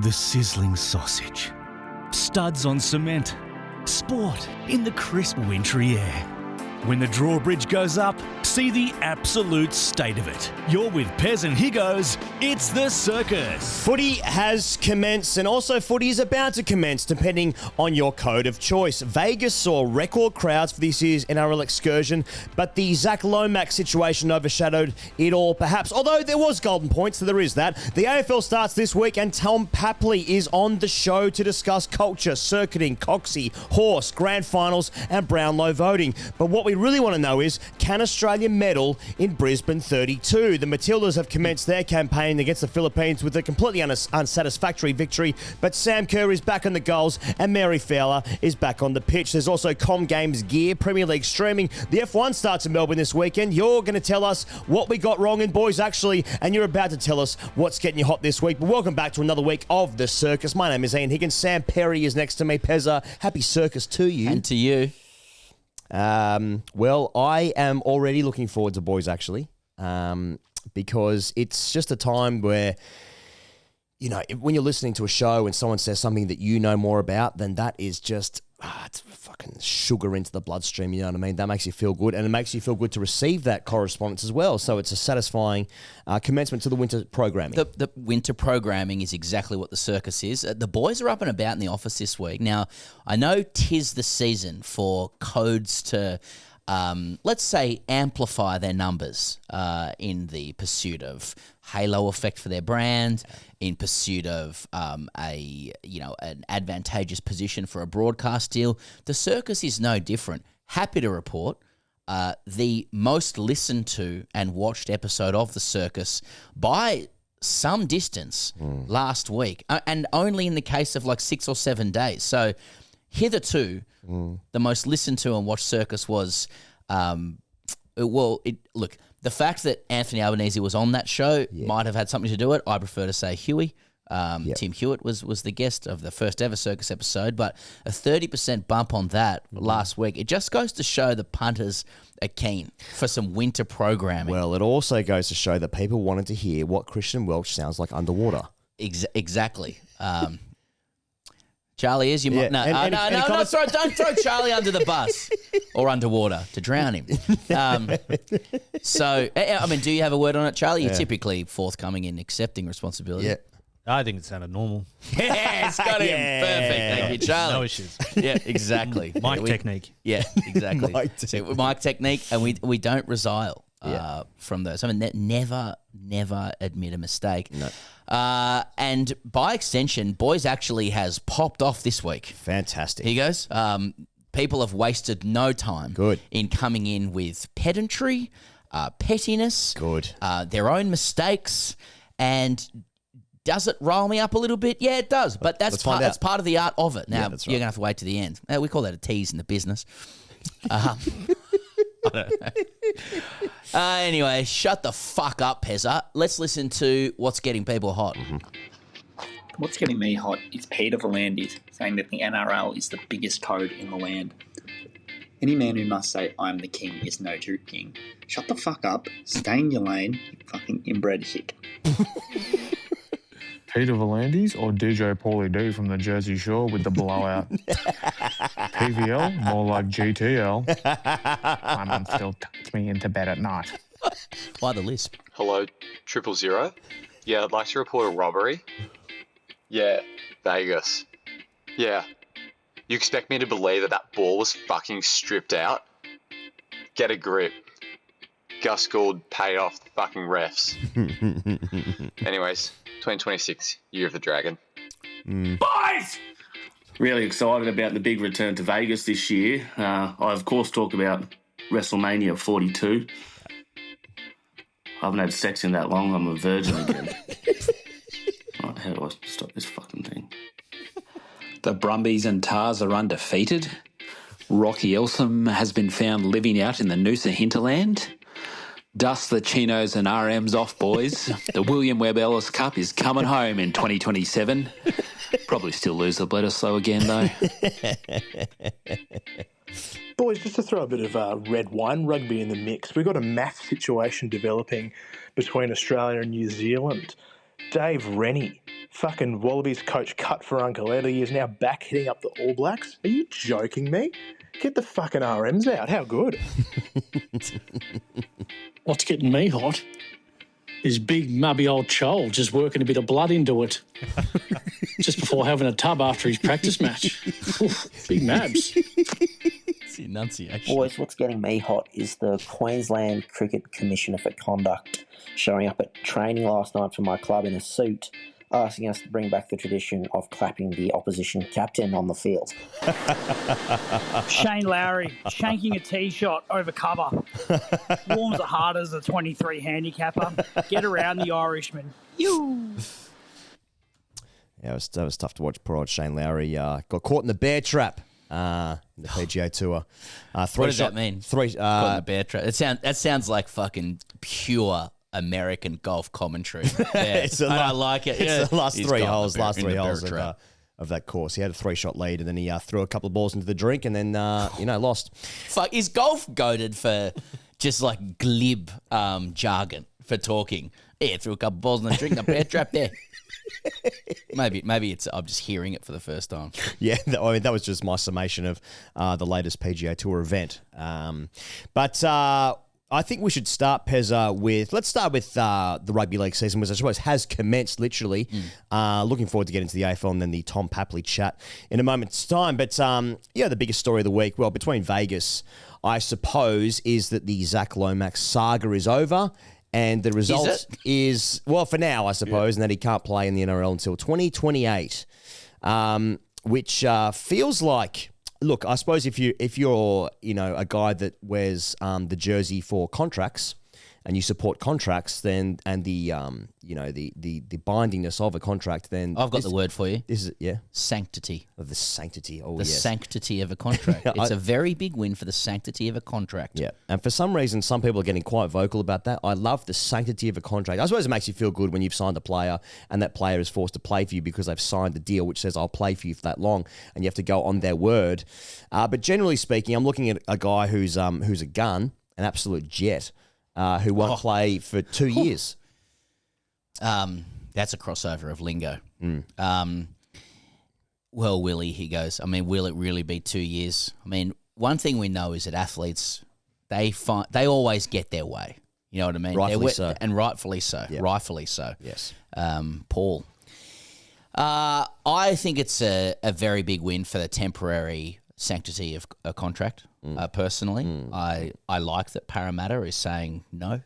The sizzling sausage, studs on cement, sport in the crisp wintry air. When the drawbridge goes up, see the absolute state of it. You're with Pez and Higgos, it's the circus. Footy has commenced, and also footy is about to commence, depending on your code of choice. Vegas saw record crowds for this year's NRL excursion, but the Zach Lomax situation overshadowed it all, perhaps. Although there was golden points, so there is that. The AFL starts this week, and Tom Papley is on the show to discuss culture, circuiting, Coxie, horse, grand finals, and Brownlow voting. But what we really want to know is, can Australia medal in Brisbane 32? The Matildas have commenced their campaign against the Philippines with a completely unsatisfactory victory, but Sam McClure is back on the goals and Mary Fowler is back on the pitch. There's also Com Games gear, Premier League streaming. The F1 starts in Melbourne this weekend. You're going to tell us what we got wrong in Boys Actually, and you're about to tell us what's getting you hot this week. But welcome back to another week of The Circus. My name is Ian Higgins. Sam Perry is next to me. Pezza, happy circus to you. And to you. Well, I am already looking forward to Boys Actually, because it's just a time where, you know, when you're listening to a show and someone says something that you know more about, then that is just, it's fucking sugar into the bloodstream, you know what I mean? That makes you feel good, and it makes you feel good to receive that correspondence as well. So it's a satisfying commencement to the winter programming. The winter programming is exactly what the circus is. The boys are up and about in the office this week. Now, I know 'tis the season for codes to, let's say, amplify their numbers in the pursuit of halo effect for their brand, in pursuit of an advantageous position for a broadcast deal. The circus is no different. Happy to report the most listened to and watched episode of the circus by some distance last week, and only in the case of like 6 or 7 days. So hitherto, the most listened to and watched circus was, look, the fact that Anthony Albanese was on that show might have had something to do with it. I prefer to say Huey. Tim Hewitt was the guest of the first ever circus episode, but a 30% bump on that last week. It just goes to show the punters are keen for some winter programming. Well, it also goes to show that people wanted to hear what Christian Welch sounds like underwater. Exactly. Charlie is your Yeah. Sorry, don't throw Charlie under the bus or underwater to drown him. So, I mean, do you have a word on it, Charlie? You're typically forthcoming in accepting responsibility. Yeah. I think it sounded normal. Yeah, it's got him. Perfect. Thank you, Charlie. No issues. Yeah, exactly. Mic technique. Yeah, exactly. Mic Mic technique, and we don't resile from those. I mean, never admit a mistake. No. And by extension, Boys Actually has popped off this week. Fantastic. Here goes. People have wasted no time in coming in with pedantry, pettiness, their own mistakes, and does it rile me up a little bit? Yeah, it does. But that's part of the art of it. Now, you're going to have to wait to the end. We call that a tease in the business. I don't know. Anyway, shut the fuck up, Pezza. Let's listen to what's getting people hot. What's getting me hot is Peter V'landys saying that the NRL is the biggest code in the land. Any man who must say, I'm the king, is no true king. Shut the fuck up, stay in your lane, you fucking inbred hick. Peter V'landys or DJ Paulie D from the Jersey Shore with the blowout? PVL, more like GTL. My mum still tucks me into bed at night. Why the lisp? Hello, 000? Yeah, I'd like to report a robbery. Yeah, Vegas. Yeah. You expect me to believe that ball was fucking stripped out? Get a grip. Gus Gould paid off the fucking refs. Anyways, 2026, Year of the Dragon. Boys! Really excited about the big return to Vegas this year. I, of course, talk about WrestleMania 42. I haven't had sex in that long. I'm a virgin again. Right, how do I stop this fucking thing? The Brumbies and Tars are undefeated. Rocky Elsom has been found living out in the Noosa hinterland. Dust the chinos and RMs off, boys. The William Webb Ellis Cup is coming home in 2027. Probably still lose the Bledisloe again, though. Boys, just to throw a bit of red wine rugby in the mix, we've got a math situation developing between Australia and New Zealand. Dave Rennie, fucking Wallabies coach cut for Uncle Eddie, is now back hitting up the All Blacks. Are you joking me? Get the fucking RMs out. How good? What's getting me hot is big mubby old Chol just working a bit of blood into it just before having a tub after his practice match. Oof, big mabs. It's the enunciation. Boys, what's getting me hot is the Queensland Cricket Commissioner for Conduct showing up at training last night for my club in a suit, asking us to bring back the tradition of clapping the opposition captain on the field. Shane Lowry shanking a tee shot over cover. Warms the heart as a 23 handicapper. Get around the Irishman. You. Yeah, that was tough to watch. Poor old Shane Lowry got caught in the bear trap. The PGA Tour. What does that mean? Caught in the bear trap. That sounds like fucking pure American golf commentary. Yeah. I like it. It's the last He's three got holes the bear of that course. He had a 3-shot lead, and then he threw a couple of balls into the drink, and then lost. Fuck, is golf goated for just like glib jargon for talking? Yeah, threw a couple of balls in the drink, the bear trap there. Maybe it's I'm just hearing it for the first time. Yeah, that was just my summation of the latest PGA Tour event. But I think we should start, Pezza, let's start with the Rugby League season, which I suppose has commenced literally. Looking forward to getting to the AFL and then the Tom Papley chat in a moment's time. But the biggest story of the week, well, between Vegas, I suppose, is that the Zach Lomax saga is over. And the result is well, for now, I suppose, and that he can't play in the NRL until 2028, which feels like, look, I suppose if you're a guy that wears the jersey for contracts and you support contracts, then and the bindingness of a contract, then I've got the word for you. This is sanctity. Of the sanctity. The sanctity of a contract. It's a very big win for the sanctity of a contract. Yeah, and for some reason, some people are getting quite vocal about that. I love the sanctity of a contract. I suppose it makes you feel good when you've signed a player and that player is forced to play for you because they've signed a deal which says I'll play for you for that long, and you have to go on their word. But generally speaking, I'm looking at a guy who's a gun, an absolute jet. Who won't play for 2 years. That's a crossover of lingo. Well, Willie, he goes, I mean, will it really be 2 years? I mean, one thing we know is that athletes, they always get their way. You know what I mean? Rightfully so. And rightfully so. Yep. Rightfully so. Yes. Paul. I think it's a very big win for the temporary sanctity of a contract, personally. I like that Parramatta is saying, no,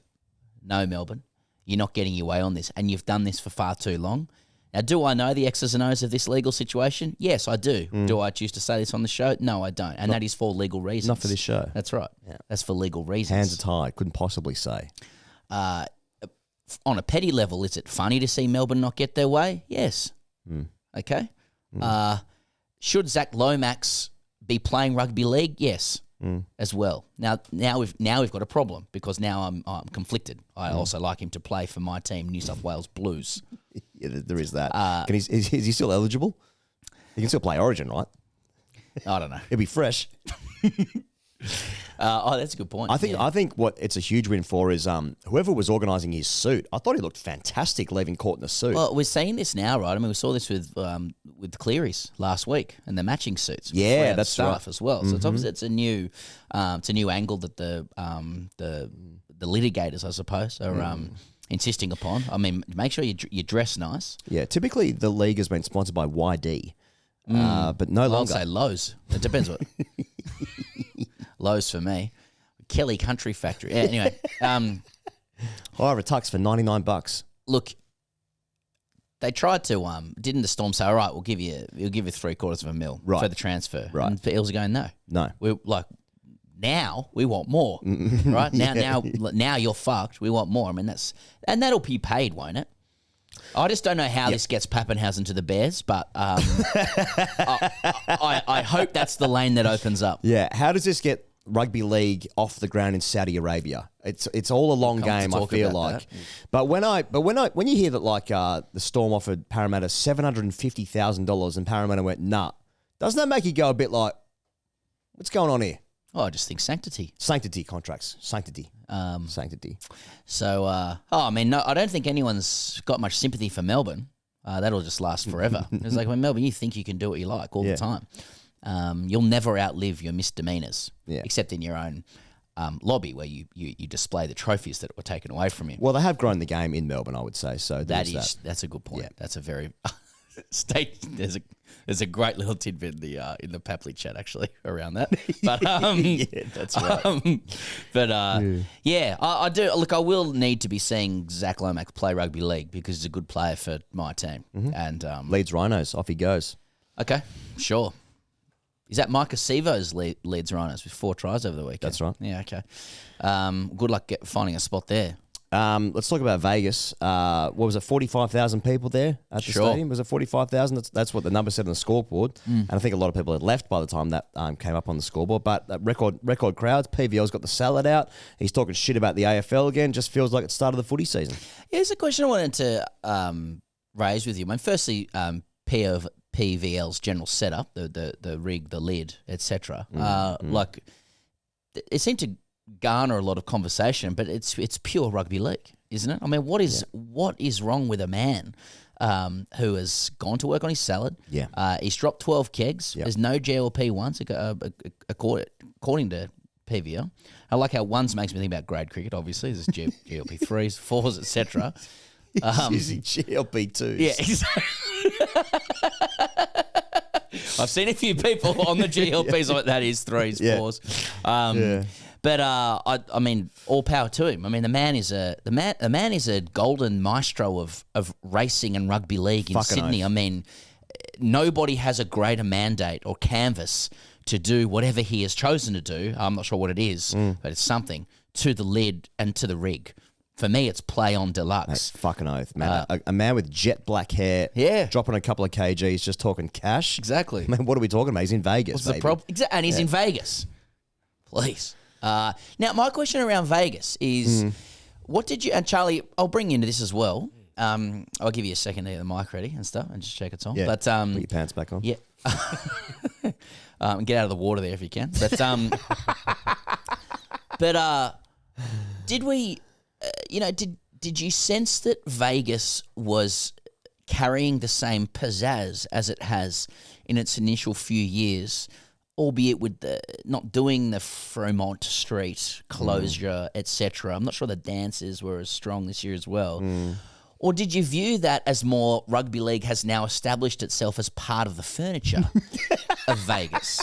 Melbourne, you're not getting your way on this, and you've done this for far too long. Now, do I know the X's and O's of this legal situation? Yes, I do. Do I choose to say this on the show? No, I don't, and that is for legal reasons. Not for this show. That's right. Yeah. That's for legal reasons. Hands are tied. Couldn't possibly say. On a petty level, is it funny to see Melbourne not get their way? Yes. Okay. Should Zach Lomax be playing rugby league? Yes, as well. Now we've got a problem because now I'm conflicted. I also like him to play for my team, New South Wales Blues. Yeah, there is that. Is he still eligible? He can still play Origin, right? I don't know. He'll be fresh. That's a good point. I think what it's a huge win for is whoever was organising his suit. I thought he looked fantastic leaving court in the suit. Well, we're seeing this now, right? I mean, we saw this with Cleary's last week and the matching suits. Yeah, that's stuff right. as well. So it's obviously it's a new angle that the litigators, I suppose, are insisting upon. I mean, make sure you dress nice. Yeah, typically the league has been sponsored by YD, but no longer. I'll say Lowe's. It depends what. Lowe's for me. Kelly Country Factory. Yeah, anyway. However, Tux for $99. Look, they tried to, didn't the Storm say, all right, we'll give you $750,000 for the transfer. Right. And the Eels are going, no. We're like, now we want more. Right? Now you're fucked. We want more. I mean, that'll be paid, won't it? I just don't know how this gets Pappenhausen to the Bears, but I hope that's the lane that opens up. Yeah. How does this get rugby league off the ground in Saudi Arabia? It's all a long game, I feel like. But when you hear that like the Storm offered Parramatta $750,000 and Parramatta went, nah, doesn't that make you go a bit like, what's going on here? Oh, I just think sanctity. Sanctity contracts. Sanctity. Sanctity. So, I mean, no, I don't think anyone's got much sympathy for Melbourne. That'll just last forever. It's like, when Melbourne, you think you can do what you like all the time. You'll never outlive your misdemeanors, except in your own lobby where you display the trophies that were taken away from you. Well, they have grown the game in Melbourne, I would say. So that's a good point. Yeah. That's a very there's a great little tidbit in the Papley chat actually around that. But yeah, that's right. I do look. I will need to be seeing Zach Lomax play rugby league because he's a good player for my team. And Leeds Rhinos, off he goes. Okay, sure. Is that Micah Sevo's Leeds Rhinos with 4 tries over the weekend? That's right. Yeah, okay. Good luck finding a spot there. Let's talk about Vegas. What was it, 45,000 people there at the stadium? Was it 45,000? That's what the number said on the scoreboard. And I think a lot of people had left by the time that came up on the scoreboard. But record crowds. PVL's got the salad out. He's talking shit about the AFL again. Just feels like it's started the footy season. Yeah, there's a question I wanted to raise with you. I mean, firstly, PVL's general setup, the rig, the lid, etc. Like, it seemed to garner a lot of conversation, but it's pure rugby league, isn't it? I mean, what is wrong with a man who has gone to work on his salad? Yeah, he's dropped 12 kegs. There's no GLP ones, according to PVL. I like how ones makes me think about grade cricket. Obviously, there's GLP 3s, 4s, etc. Using GLP 2s. Yeah, exactly. I've seen a few people on the GLPs like that is 3s, 4s. But I mean, all power to him. I mean, the man is a golden maestro of racing and rugby league in Fucking Sydney. oath. I mean, nobody has a greater mandate or canvas to do whatever he has chosen to do. I'm not sure what it is, but it's something to the lid and to the rig. For me, it's play on deluxe. Mate, fucking oath, man. A man with jet black hair, dropping a couple of kgs, just talking cash. Exactly. Man, what are we talking about? He's in Vegas. What's the problem? And he's in Vegas. Please. Now, my question around Vegas is, what did you... And Charlie, I'll bring you into this as well. I'll give you a second to get the mic ready and stuff and just check it's on. Yeah, but, put your pants back on. Yeah. Get out of the water there if you can. But, did we... did you sense that Vegas was carrying the same pizzazz as it has in its initial few years, albeit with not doing the Fremont Street closure, etc.? I'm not sure the dances were as strong this year as well. Or did you view that as more rugby league has now established itself as part of the furniture of Vegas?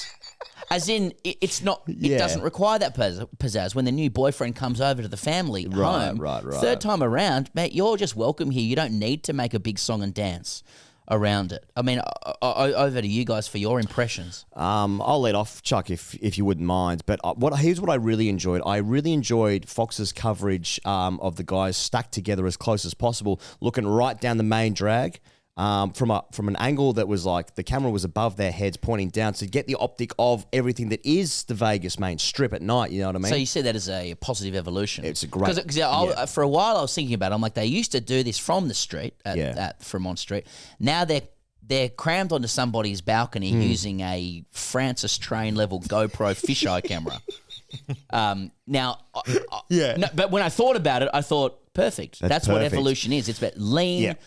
As in, it's not. It doesn't require that pizzazz. When the new boyfriend comes over to the family home, third time around, mate, you're just welcome here. You don't need to make a big song and dance around it. I mean, over to you guys for your impressions. I'll let off, Chuck, if you wouldn't mind. But here's what I really enjoyed. I really enjoyed Fox's coverage of the guys stacked together as close as possible, looking right down the main drag. From an angle that was like the camera was above their heads pointing down to get the optic of everything that is the Vegas main strip at night, you know what I mean? So you see that as a positive evolution. It's a great... Because for a while I was thinking about it, I'm like, they used to do this from the street, at Fremont Street. Now they're crammed onto somebody's balcony using a Francis Train level GoPro fisheye camera. But when I thought about it, I thought, perfect. That's what evolution is. It's about lean...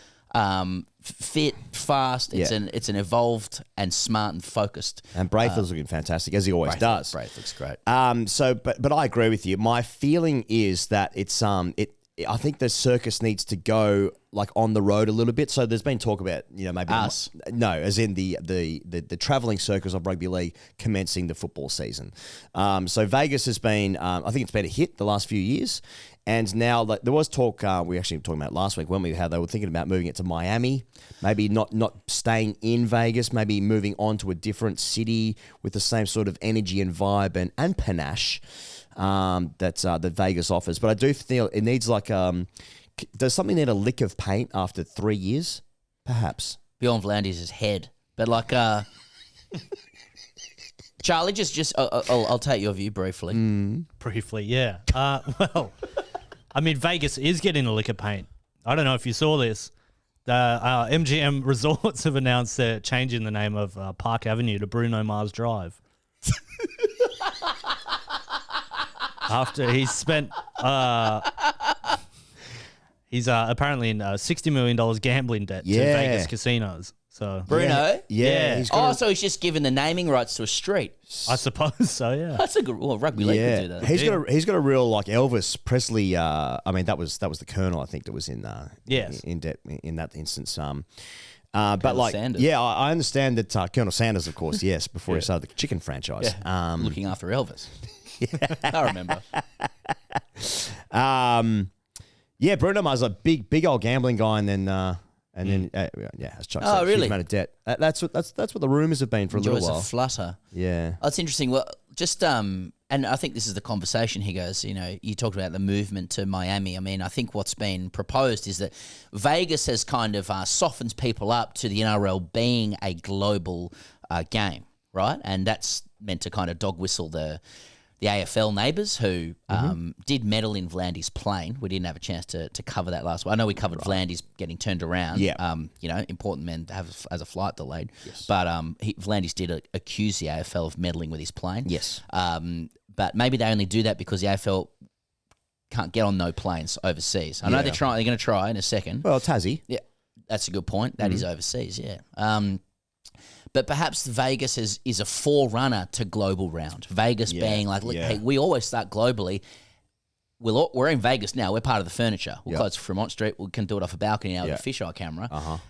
fit, fast. It's an evolved and smart and focused. And Braithwaite's looking fantastic, as he always does. Braith looks great. But I agree with you. My feeling is that it's I think the circus needs to go like on the road a little bit. So there's been talk about, maybe us. No, as in the traveling circus of rugby league commencing the football season. So Vegas has been, I think it's been a hit the last few years. And now, there was talk, we actually were talking about last week, weren't we, how they were thinking about moving it to Miami, maybe not staying in Vegas, maybe moving on to a different city with the same sort of energy and vibe and panache that Vegas offers. But I do feel it needs does something need a lick of paint after 3 years? Perhaps. Bjorn Vlandis' head. But Charlie, just I'll take your view briefly. Briefly, yeah. Well... I mean, Vegas is getting a lick of paint. I don't know if you saw this. MGM Resorts have announced they're changing the name of Park Avenue to Bruno Mars Drive. after he's spent. He's apparently in $60 million gambling debt to Vegas casinos. So Bruno? Yeah. So he's just given the naming rights to a street. I suppose so, yeah. That's a good... Well, Rugby League could do that. He's got a real, like, Elvis Presley... I mean, that was the Colonel, I think, that was in in debt in that instance. But, like, Sanders. I understand that Colonel Sanders, of course, yes, before he started the chicken franchise. Yeah. Looking after Elvis. I remember. Yeah, Bruno Mars, a big old gambling guy, and then as Chuck said, really? huge amount of debt. That's what the rumors have been for a little while. A flutter. Yeah, that's interesting. Well, just and I think this is the conversation. He goes, you talked about the movement to Miami. I mean, I think what's been proposed is that Vegas has kind of softened people up to the NRL being a global game, right? And that's meant to kind of dog whistle the AFL neighbours who did medal in Vlandis' plane. We didn't have a chance to cover that last one. I know we covered Vlandis getting turned around. Yeah. Important men to have as a flight delayed. Yes. But Vlandis did accuse the AFL of meddling with his plane. Yes. But maybe they only do that because the AFL can't get on no planes overseas. I know they're going to try in a second. Well, Tassie. Yeah, that's a good point. That is overseas, yeah. But perhaps Vegas is a forerunner to global round. Vegas being like, look, hey, we always start globally. We're in Vegas now. We're part of the furniture. We're close to Fremont Street. We can do it off a balcony now with a fisheye camera.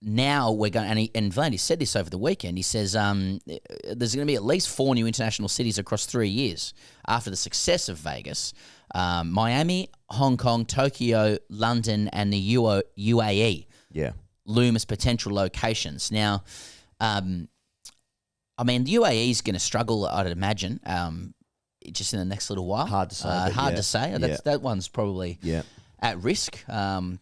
Now we're going, and Vlandis said this over the weekend. He says there's going to be at least 4 new international cities across 3 years after the success of Vegas. Miami, Hong Kong, Tokyo, London, and the UAE. Yeah. Loom as potential locations. Now, I mean, the UAE is going to struggle, I'd imagine, just in the next little while. Hard to say. To say. That one's probably at risk. I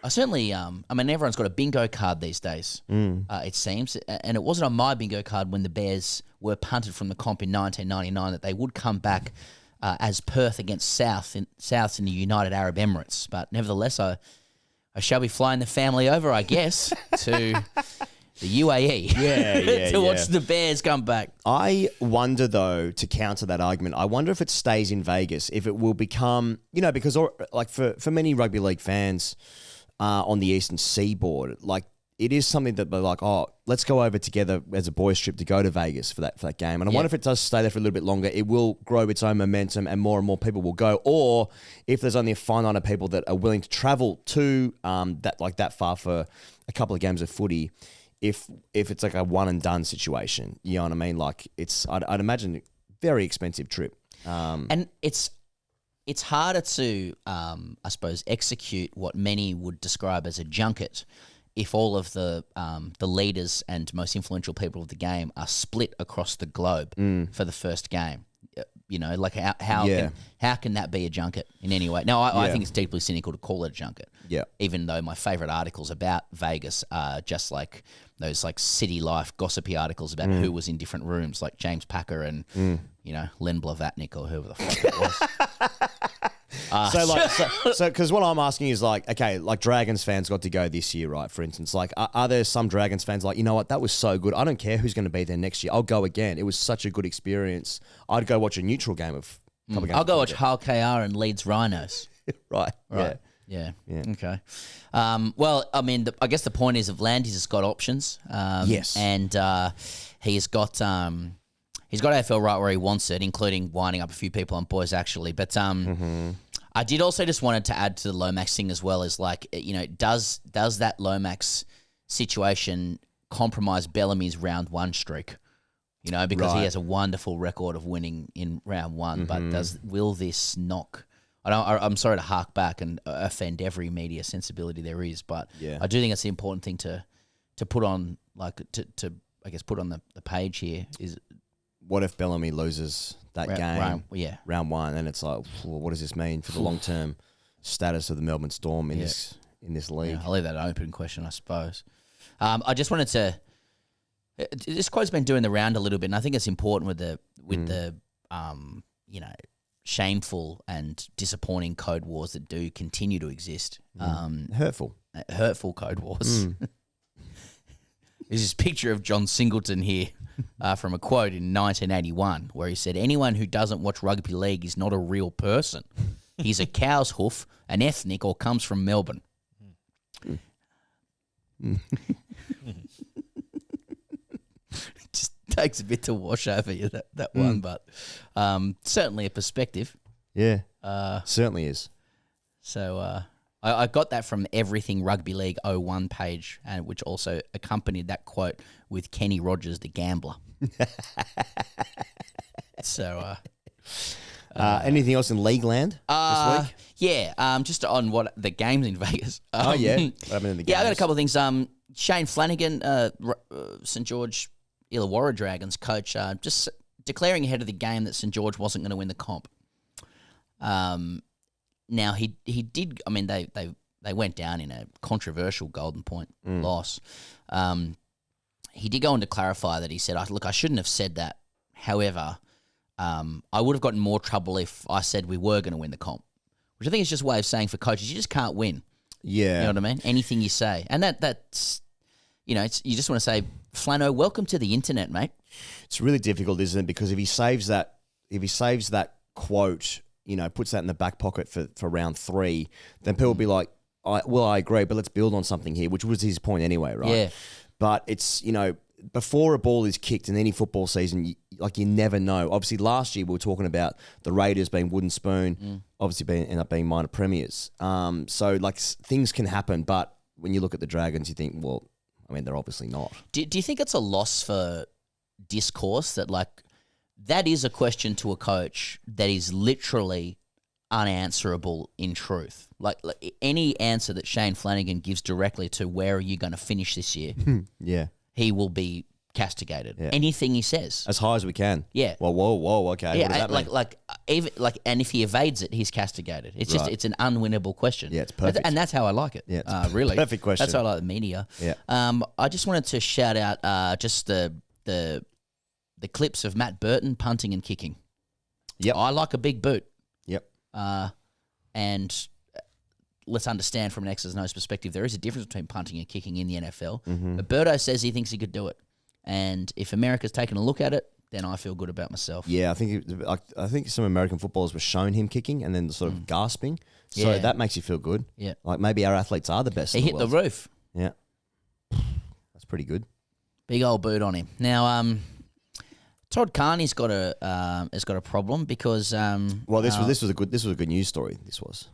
certainly, I mean, everyone's got a bingo card these days, it seems. And it wasn't on my bingo card when the Bears were punted from the comp in 1999 that they would come back as Perth against South in the United Arab Emirates. But nevertheless, I shall be flying the family over, I guess, to the UAE to watch the Bears come back. I wonder, though, to counter that argument, I wonder if it stays in Vegas, if it will become, because like for many rugby league fans on the Eastern Seaboard, like it is something that they're like, oh, let's go over together as a boys trip to go to Vegas for that game. And I wonder if it does stay there for a little bit longer, it will grow its own momentum and more people will go. Or if there's only a finite amount of people that are willing to travel to that far for a couple of games of footy, if it's like a one and done situation, you know what I mean? Like I'd imagine a very expensive trip. And it's harder to, I suppose, execute what many would describe as a junket if all of the leaders and most influential people of the game are split across the globe for the first game. Like how can that be a junket in any way? Now, I think it's deeply cynical to call it a junket. Yeah. Even though my favorite articles about Vegas are just like those like city life gossipy articles about who was in different rooms, like James Packer and Len Blavatnik or whoever the fuck it was. So because what I'm asking is like, okay, like Dragons fans got to go this year, right? For instance, like are there some Dragons fans like, you know what, that was so good. I don't care who's going to be there next year. I'll go again. It was such a good experience. I'd go watch a neutral game of. I'll go watch Hull KR and Leeds Rhinos. Right. Yeah. Okay. Well, I mean, I guess the point is, Vlandis has got options. Yes. And he's got AFL right where he wants it, including winding up a few people on boys actually. But I did also just wanted to add to the Lomax thing as well, as like, does that Lomax situation compromise Bellamy's round one streak? Because he has a wonderful record of winning in round one. But will this knock? I'm sorry to hark back and offend every media sensibility there is, but I do think it's the important thing to put on, like to I guess put on the page here is, what if Bellamy loses that game? Round one, and it's like, well, what does this mean for the long term status of the Melbourne Storm in this league? I'll leave that an open question, I suppose. I just wanted to. This quote's been doing the round a little bit, and I think it's important with the shameful and disappointing code wars that do continue to exist. Hurtful code wars. There's this picture of John Singleton here from a quote in 1981 where he said, "Anyone who doesn't watch rugby league is not a real person. He's a cow's hoof, an ethnic, or comes from Melbourne." Just takes a bit to wash over you, that one, but certainly a perspective. Yeah, certainly is. So I got that from Everything Rugby League 01 page, and which also accompanied that quote with Kenny Rogers, the gambler. So, anything else in League Land this week? Yeah, just on what the games in Vegas. What happened in the games? Yeah, I got a couple of things. Shane Flanagan, St George Illawarra Dragons coach, just declaring ahead of the game that St George wasn't going to win the comp. Now he did. I mean, they went down in a controversial Golden Point loss. He did go on to clarify that he said, "Look, I shouldn't have said that. However, I would have gotten more trouble if I said we were going to win the comp," which I think is just a way of saying for coaches, you just can't win. Yeah, you know what I mean. Anything you say, and that's you just want to say, Flano, welcome to the internet, mate. It's really difficult, isn't it? Because if he saves that quote, puts that in the back pocket for round 3, then people will be like, I agree, but let's build on something here, which was his point anyway, right? Yeah. But it's, before a ball is kicked in any football season, you never know. Obviously, last year we were talking about the Raiders being wooden spoon, obviously end up being minor premiers. So, things can happen, but when you look at the Dragons, you think, well, I mean, they're obviously not. Do you think it's a loss for discourse that, that is a question to a coach that is literally unanswerable in truth? Like any answer that Shane Flanagan gives directly to where are you going to finish this year, yeah, he will be castigated. Yeah. Anything he says, as high as we can. Yeah. Well, whoa, okay. Yeah, what does that mean? And if he evades it, he's castigated. It's just it's an unwinnable question. Yeah, it's perfect, and that's how I like it. Yeah, it's really perfect question. That's how I like the media. Yeah. I just wanted to shout out just the clips of Matt Burton punting and kicking. Yep. I like a big boot. Yep. And let's understand from an X's and O's perspective, there is a difference between punting and kicking in the NFL. Mm-hmm. But Birdo says he thinks he could do it. And if America's taken a look at it, then I feel good about myself. Yeah, I think some American footballers were shown him kicking and then sort of gasping. So Yeah. that makes you feel good. Yeah. Like maybe our athletes are the best He in hit the roof. Yeah. That's pretty good. Big old boot on him. Now, Todd Carney's got a problem because this was a good news story. This was.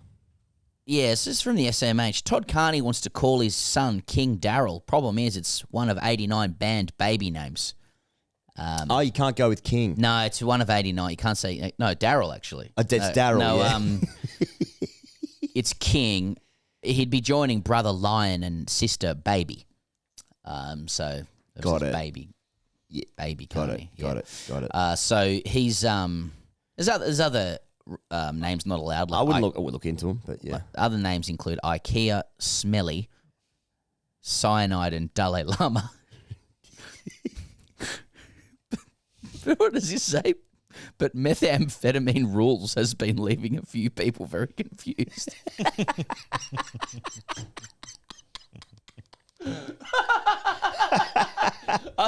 Yeah, this is from the SMH. Todd Carney wants to call his son King Darryl. Problem is, it's one of 89 banned baby names. You can't go with King. No, it's one of 89. You can't say no. Darryl actually. It's Darryl. No, yeah. It's King. He'd be joining brother Lion and sister Baby. So got it. Baby. Yeah. Baby Got Carney. it. Got it. So he's there's other names not allowed. I would look into them, but yeah. Other names include IKEA, Smelly, Cyanide, and Dalai Lama. What does this say? But methamphetamine rules has been leaving a few people very confused. I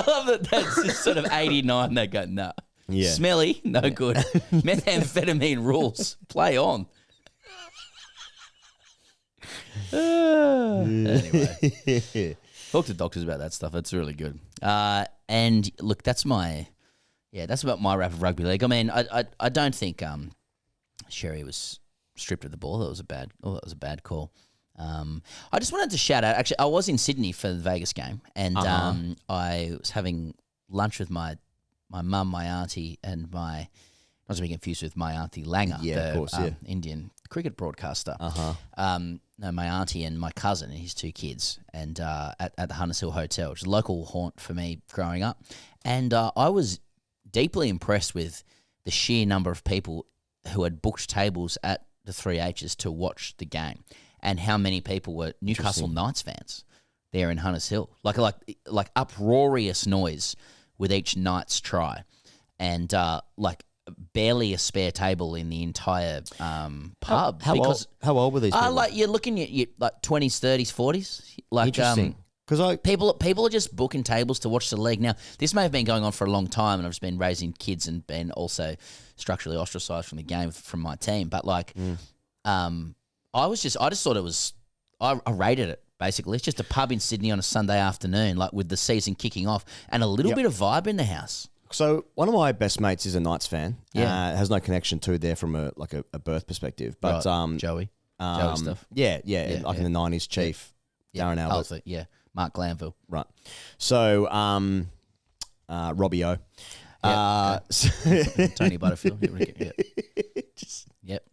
love that that's just sort of 89. They go, no. Yeah. Smelly, no good. Methamphetamine rules. Play on. Anyway. Talk to doctors about that stuff. It's really good. And look, that's about my wrap of rugby league. I mean, I don't think Sherry was stripped of the ball. That was a bad call. I just wanted to shout out. Actually, I was in Sydney for the Vegas game, and I was having lunch with my mum, my auntie, and not to be confused with my auntie Langer, Indian cricket broadcaster. No, my auntie and my cousin and his 2 kids, and at the Hunters Hill Hotel, which is a local haunt for me growing up. And I was deeply impressed with the sheer number of people who had booked tables at the 3H's to watch the game, and how many people were Newcastle Knights fans there in Hunters Hill. Like uproarious noise with each Knights try, and barely a spare table in the entire pub. How old were these people? You're looking at 20s, 30s, 40s. Interesting. Because people are just booking tables to watch the league. Now, this may have been going on for a long time, and I've just been raising kids and been also structurally ostracised from the game from my team. But I just thought it was. I rated it basically. It's just a pub in Sydney on a Sunday afternoon, like with the season kicking off, and a little bit of vibe in the house. So one of my best mates is a Knights fan. Yeah, has no connection to there from a birth perspective. But right. Joey stuff. Yeah, in the 90s, Chief, Darren Albert. Mark Glanville. Right. So Robbie O. Tony Butterfield. Yep.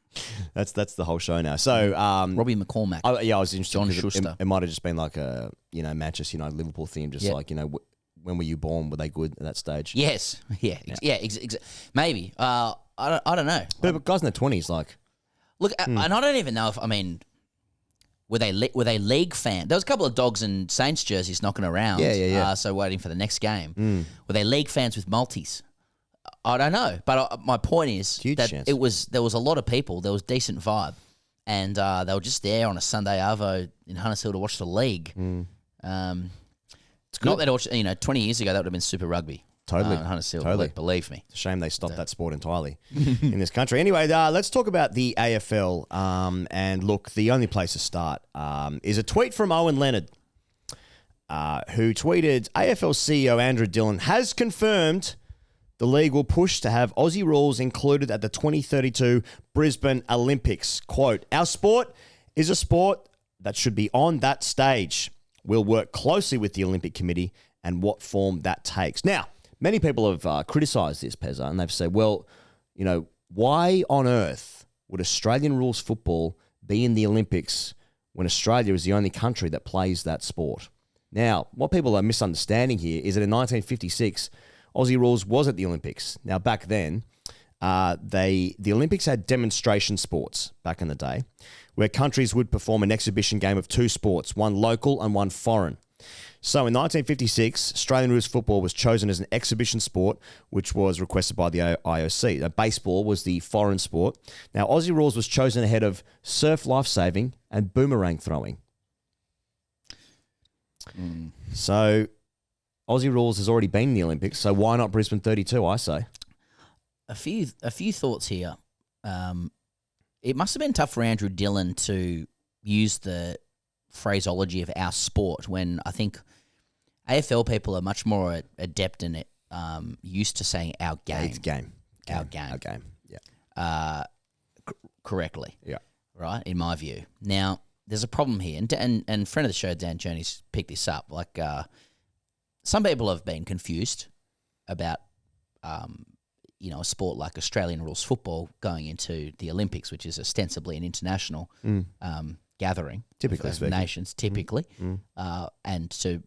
That's the whole show now. So Robbie McCormack. I was interested. John Schuster. It might have just been like a Manchester United Liverpool theme, just like when were you born? Were they good at that stage? Yes. Maybe. I don't know. But guys in their 20s, like look, and I don't even know if were they league fans? There was a couple of Dogs and Saints jerseys knocking around. Yeah. So waiting for the next game. Were they league fans with multis? I don't know, but my point is that there was a lot of people. There was decent vibe, and they were just there on a Sunday arvo in Hunters Hill to watch the league. It's not that 20 years ago that would have been Super Rugby. Totally, Hunters Hill. totally. Believe me. It's a shame they stopped that sport entirely in this country. Anyway, let's talk about the AFL. And look, the only place to start is a tweet from Owen Leonard, who tweeted, AFL CEO Andrew Dillon has confirmed the league will push to have Aussie rules included at the 2032 Brisbane Olympics. Quote, our sport is a sport that should be on that stage. We'll work closely with the Olympic Committee and what form that takes. Now, many people have criticised this, Pezza, and they've said, well, why on earth would Australian rules football be in the Olympics when Australia is the only country that plays that sport? Now, what people are misunderstanding here is that in 1956, Aussie rules was at the Olympics. Now, back then, the Olympics had demonstration sports back in the day, where countries would perform an exhibition game of two sports, one local and one foreign. So in 1956, Australian rules football was chosen as an exhibition sport, which was requested by the IOC. Now, baseball was the foreign sport. Now, Aussie rules was chosen ahead of surf lifesaving and boomerang throwing. So Aussie rules has already been in the Olympics, so why not Brisbane 32, I say? A few thoughts here. It must have been tough for Andrew Dillon to use the phraseology of our sport when I think AFL people are much more adept in it, used to saying our game. It's game. Our game. Yeah. Correctly. Yeah. Right, in my view. Now, there's a problem here, and friend of the show, Dan Journey's picked this up. Like, some people have been confused about, a sport like Australian rules football going into the Olympics, which is ostensibly an international gathering typically of nations, and to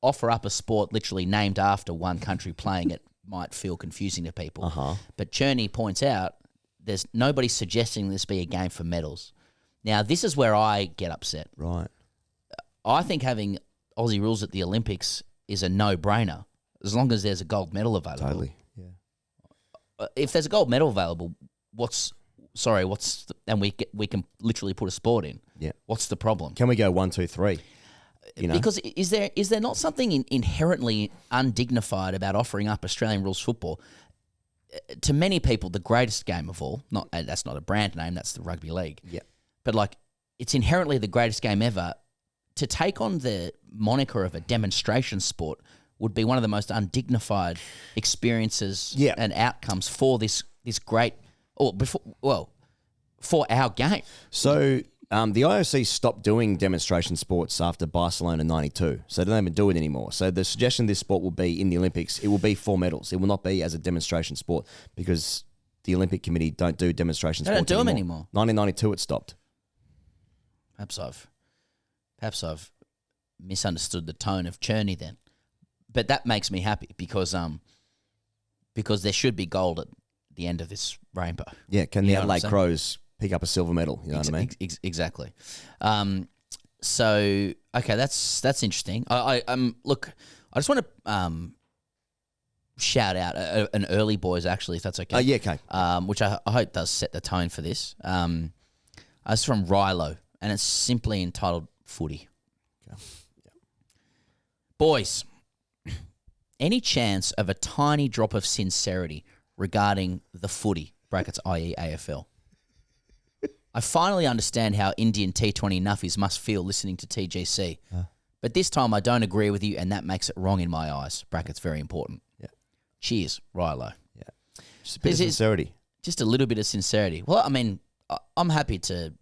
offer up a sport literally named after one country playing it might feel confusing to people. But Cherney points out there's nobody suggesting this be a game for medals. Now, this is where I get upset. Right. I think having Aussie rules at the Olympics is a no-brainer as long as there's a gold medal available. Totally, yeah. If there's a gold medal available, and we can literally put a sport in. Yeah. What's the problem? Can we go 1, 2, 3? Because is there not something inherently undignified about offering up Australian rules football? To many people, the greatest game of all. That's not a brand name. That's the Rugby League. Yeah. But it's inherently the greatest game ever. To take on the moniker of a demonstration sport would be one of the most undignified experiences and outcomes for this great, for our game. So the IOC stopped doing demonstration sports after Barcelona 92, so they don't even do it anymore. So the suggestion this sport will be in the Olympics, it will be for medals. It will not be as a demonstration sport because the Olympic Committee don't do demonstration sports They don't do them anymore. 1992 it stopped. Perhaps I've misunderstood the tone of Cherney then. But that makes me happy because there should be gold at the end of this rainbow. Yeah, can the Adelaide Crows pick up a silver medal? You know what I mean? Exactly. So okay, that's interesting. Look, I just want to shout out an early boys actually, if that's okay. Yeah, okay. Which I hope does set the tone for this. It's from Rilo, and it's simply entitled Footy. Okay. Boys, any chance of a tiny drop of sincerity regarding the footy, brackets i.e. AFL? I finally understand how Indian T20 nuffies must feel listening to TGC. But this time I don't agree with you, and that makes it wrong in my eyes. Brackets very important. Yeah. Cheers, Rilo. Yeah. Just a bit of sincerity. Just a little bit of sincerity. Well, I mean, I'm happy to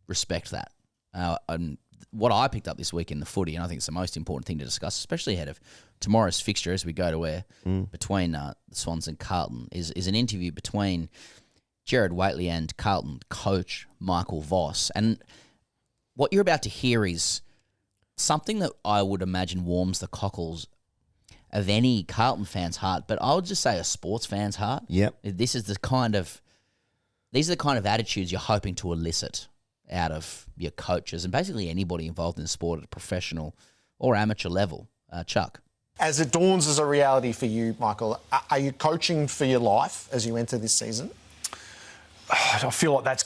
respect that. And what I picked up this week in the footy, and I think it's the most important thing to discuss, especially ahead of tomorrow's fixture as we go to where between the Swans and Carlton, is an interview between Jared Waitley and Carlton coach Michael Voss. And what you're about to hear is something that I would imagine warms the cockles of any Carlton fan's heart, but I would just say a sports fan's heart. Yep. These are the kind of attitudes you're hoping to elicit out of your coaches and basically anybody involved in sport at a professional or amateur level. Chuck. As it dawns as a reality for you, Michael, are you coaching for your life as you enter this season? I feel like that's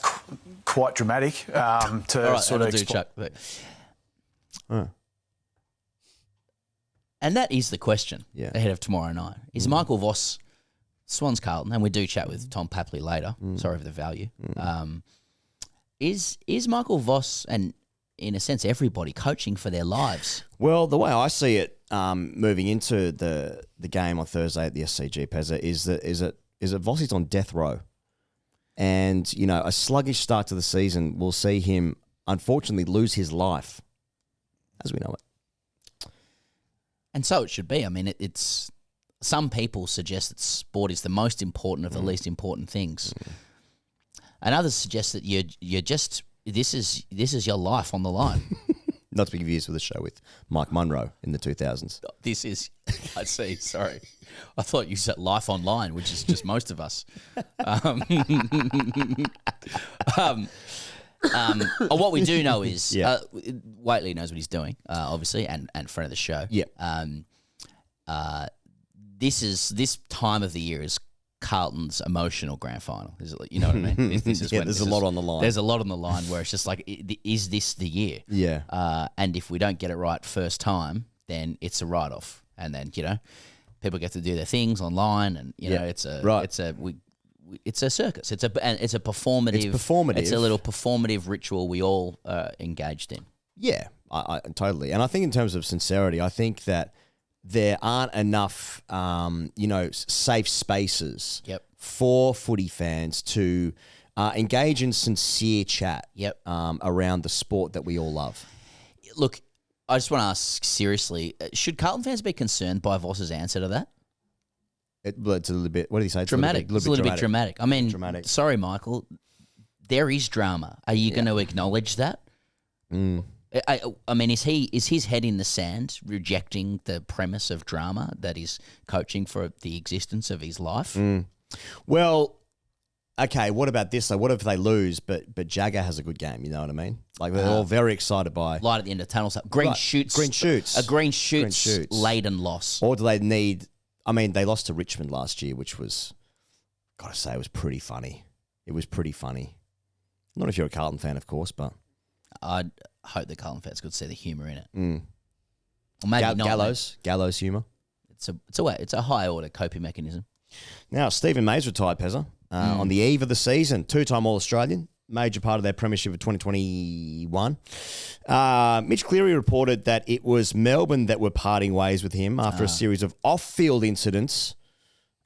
quite dramatic to sort of explain. And that is the question ahead of tomorrow night. Is Michael Voss, Swans Carlton, and we do chat with Tom Papley later, sorry for the value, is Michael Voss and, in a sense, everybody coaching for their lives? Well, the way I see it moving into the game on Thursday at the SCG, Pezza, is that Voss is on death row. And, you know, a sluggish start to the season will see him, unfortunately, lose his life as we know it. And so it should be. I mean, it's some people suggest that sport is the most important of the least important things. And others suggest that you're just, this is your life on the line. Not to be confused with the show with Mike Munro in the 2000s. This is, I see, sorry. I thought you said life online, which is just most of us. What we do know is Waitley knows what he's doing, obviously, and friend of the show. Yeah. This time of the year is Carlton's emotional grand final. You know what I mean? There's a lot on the line. There's a lot on the line where it's just like, is this the year? Yeah. And if we don't get it right first time, then it's a write-off. And then, you know, people get to do their things online, and you know, it's a circus. It's a performative. It's a little performative ritual we all engaged in. Yeah, I totally. And I think in terms of sincerity, I think that there aren't enough, safe spaces for footy fans to engage in sincere chat around the sport that we all love. Look, I just want to ask seriously, should Carlton fans be concerned by Voss's answer to that? It's a little bit, what did he say? Dramatic. It's a little bit dramatic. I mean, sorry, Michael, there is drama. Are you going to acknowledge that? I mean, is his head in the sand rejecting the premise of drama that is coaching for the existence of his life? Well, okay, what about this though? What if they lose, but Jagger has a good game? You know what I mean? Like they're all very excited by light at the end of the tunnel. Green shoots. A green shoots laden loss. Or do they need? I mean, they lost to Richmond last year, which was, gotta say, it was pretty funny. It was pretty funny. Not if you're a Carlton fan, of course, but I'd hope the Carlton fans could see the humour in it. Or maybe not. Gallows humour. It's a high order coping mechanism. Now, Stephen May's retired, Pezza, on the eve of the season. 2-time All-Australian, major part of their premiership of 2021. Mitch Cleary reported that it was Melbourne that were parting ways with him after a series of off-field incidents,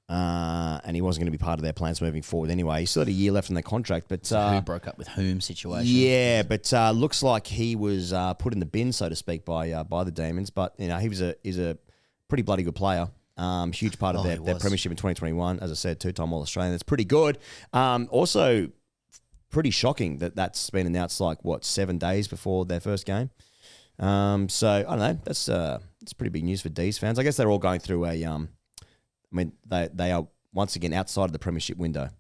and he wasn't going to be part of their plans moving forward anyway. He still had a year left in their contract. But who broke up with whom situation? Yeah, but looks like he was put in the bin, so to speak, by the Demons. But you know, he's a pretty bloody good player. Huge part of their premiership in 2021. As I said, 2-time All-Australian. That's pretty good. Also, pretty shocking that that's been announced 7 days before their first game. So I don't know. That's pretty big news for D's fans. I guess they're all going through they are once again outside of the premiership window,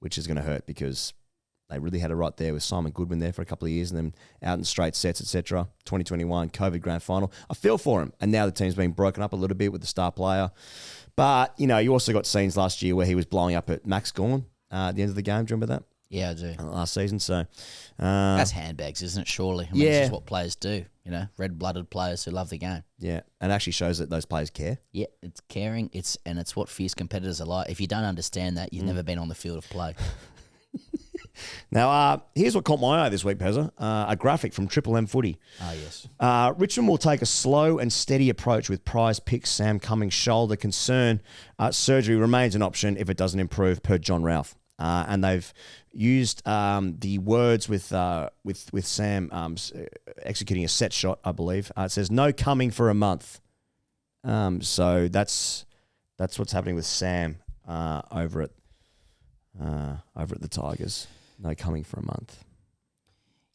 which is going to hurt because they really had it right there with Simon Goodwin there for a couple of years and then out in straight sets, etc. 2021 COVID grand final. I feel for him. And now the team's been broken up a little bit with the star player. But, you know, you also got scenes last year where he was blowing up at Max Gawn at the end of the game. Do you remember that? Yeah, I do. Last season, so that's handbags, isn't it? Surely, I mean, yeah. This is what players do. You know, red-blooded players who love the game. Yeah, and actually shows that those players care. Yeah, it's caring. It's what fierce competitors are like. If you don't understand that, you've never been on the field of play. Now, here's what caught my eye this week, Pezza. A graphic from Triple M Footy. Ah, yes. Richmond will take a slow and steady approach with prize pick Sam Cummings' shoulder concern. Surgery remains an option if it doesn't improve, per John Ralph. And they've used the words with Sam executing a set shot, I believe. It says, no coming for a month. So that's what's happening with Sam over at the Tigers. No coming for a month.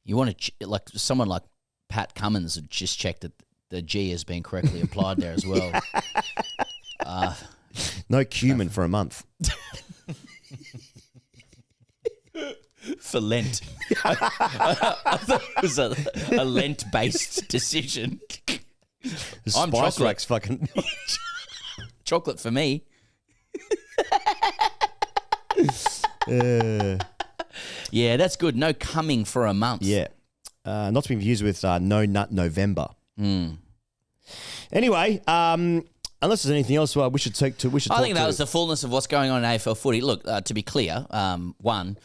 You want to, like someone like Pat Cummins had just checked that the G has been correctly applied there as well. No cumin for a month. For Lent. I thought it was a Lent-based decision. I'm Spice chocolate. Rack's fucking... Chocolate for me. Yeah, that's good. No coming for a month. Yeah. Not to be confused with No Nut November. Anyway, unless there's anything else we should take to... I think that was the fullness of what's going on in AFL footy. Look, to be clear, one,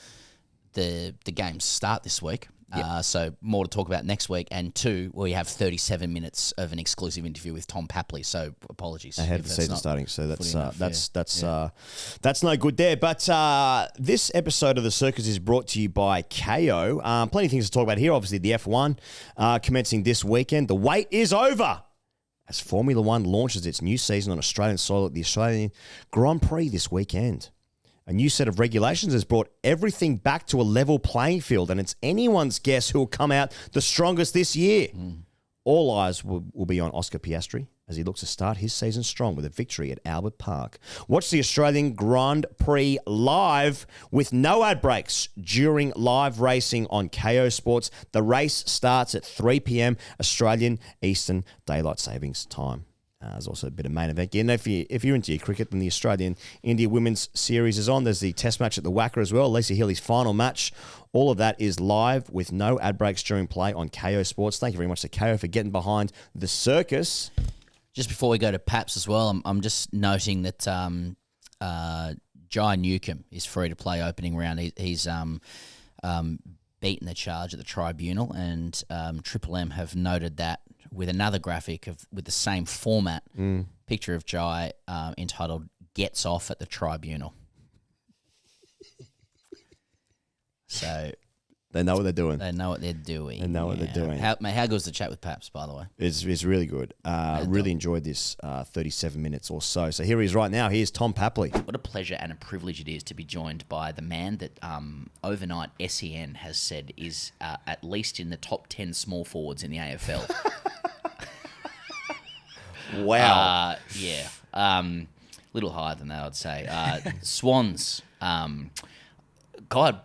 the games start this week. So more to talk about next week. And two, we have 37 minutes of an exclusive interview with Tom Papley. So apologies. Ahead of the season starting. So that's no good there. But this episode of The Circus is brought to you by Kayo. Plenty of things to talk about here. Obviously, the F1 commencing this weekend. The wait is over as Formula One launches its new season on Australian soil at the Australian Grand Prix this weekend. A new set of regulations has brought everything back to a level playing field, and it's anyone's guess who will come out the strongest this year. All eyes will be on Oscar Piastri as he looks to start his season strong with a victory at Albert Park. Watch the Australian Grand Prix live with no ad breaks during live racing on Kayo Sports. The race starts at 3 p.m. Australian Eastern Daylight Savings Time. There's also a bit of main event gear. And if you're into your cricket, then the Australian India Women's Series is on. There's the test match at the Wacker as well. Lisa Healy's final match. All of that is live with no ad breaks during play on Kayo Sports. Thank you very much to Kayo for getting behind the circus. Just before we go to Paps as well, I'm just noting that Jai Newcomb is free to play opening round. He's beaten the charge at the tribunal, and Triple M have noted that with another graphic with the same format, picture of Jai entitled "Gets Off at the Tribunal." So they know what they're doing. They know what they're doing. They know what they're doing. How goes the chat with Paps, by the way? It's really good. Really enjoyed this 37 minutes or so. So here he is right now. Here's Tom Papley. What a pleasure and a privilege it is to be joined by the man that overnight SEN has said is at least in the top 10 small forwards in the AFL. Wow. Little higher than that, I'd say. Swans.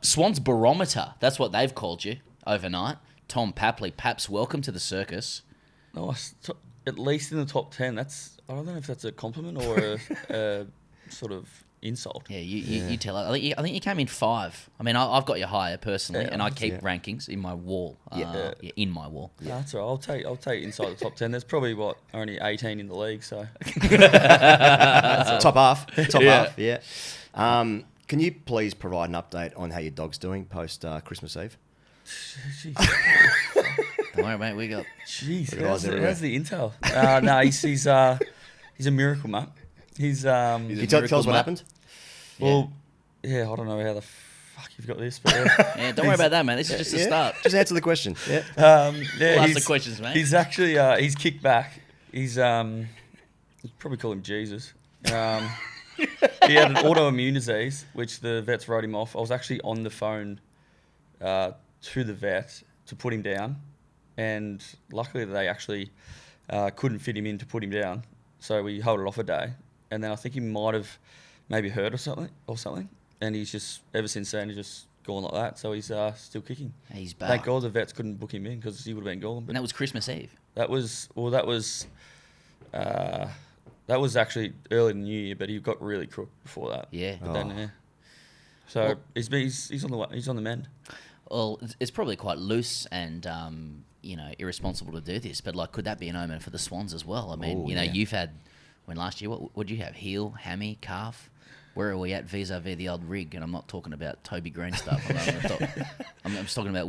Swans Barometer. That's what they've called you overnight. Tom Papley. Paps, welcome to the circus. Nice. At least in the top 10. I don't know if that's a compliment or a sort of insult. Yeah, you tell us. I think you came in 5. I mean, I've got you higher personally, and I keep rankings in my wall. In my wall. No, that's all right. I'll take inside the top 10. There's probably only 18 in the league, so top half. Top half. Yeah. Can you please provide an update on how your dog's doing post Christmas Eve? Don't worry, mate. We got. Jeez, how's the intel? No, he's a miracle, mate. Can you tell us what happened? Well, I don't know how the fuck you've got this, but don't worry about that, man. This is just the start. Just answer the question. We'll ask the questions, mate. He's actually he's kicked back. He's you'd probably call him Jesus. He had an autoimmune disease, which the vets wrote him off. I was actually on the phone to the vet to put him down, and luckily they actually couldn't fit him in to put him down, so we held it off a day. And then I think he might have maybe hurt or something, and he's just ever since then he's just gone like that. So he's still kicking. He's back. Thank God the vets couldn't book him in because he would have been gone. But and that was Christmas Eve. That was actually early in the New Year, but he got really crook before that. Yeah. But then, So he's on the mend. Well, it's probably quite loose and irresponsible to do this, but like, could that be an omen for the Swans as well? I mean, you've had last year. What did you have? Heel, hammy, calf. Where are we at vis-a-vis the old rig? And I'm not talking about Toby Green stuff. I'm just talking about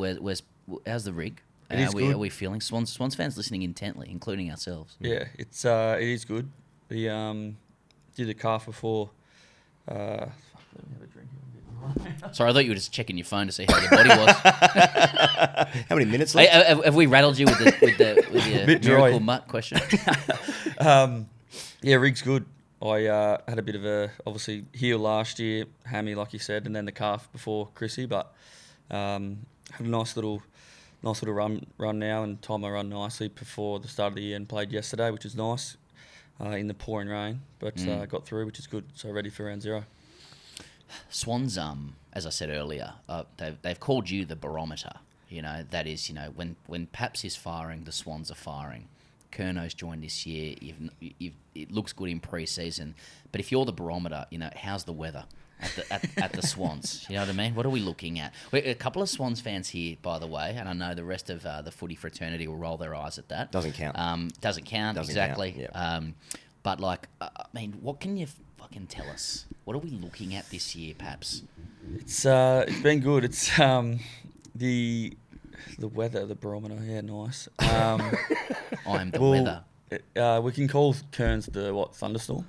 how's the rig? Are we feeling? Swans fans listening intently, including ourselves. Yeah, it is good. We did the calf before. Let me have a drink. Sorry, I thought you were just checking your phone to see how your body was. How many minutes left? Have we rattled you with your miracle mutt question? Yeah, rig's good. I had a bit of a obviously heel last year, hammy like you said, and then the calf before Chrissy, but had a nice little run now, and time I run nicely before the start of the year and played yesterday, which is nice in the pouring rain, but got through, which is good. So ready for round 0. Swans, as I said earlier, they've called you the barometer. That is, when Paps is firing, the Swans are firing. Kerno's joined this year. It looks good in pre-season, but if you're the barometer, how's the weather at the Swans? You know what I mean? What are we looking at? We're a couple of Swans fans here, by the way, and I know the rest of the footy fraternity will roll their eyes at that. Doesn't count. Doesn't count, exactly. Count, yeah. But what can you fucking tell us? What are we looking at this year, Paps? It's been good. It's the weather, the barometer. Yeah, nice. I'm the weather. We can call Kearns the thunderstorm.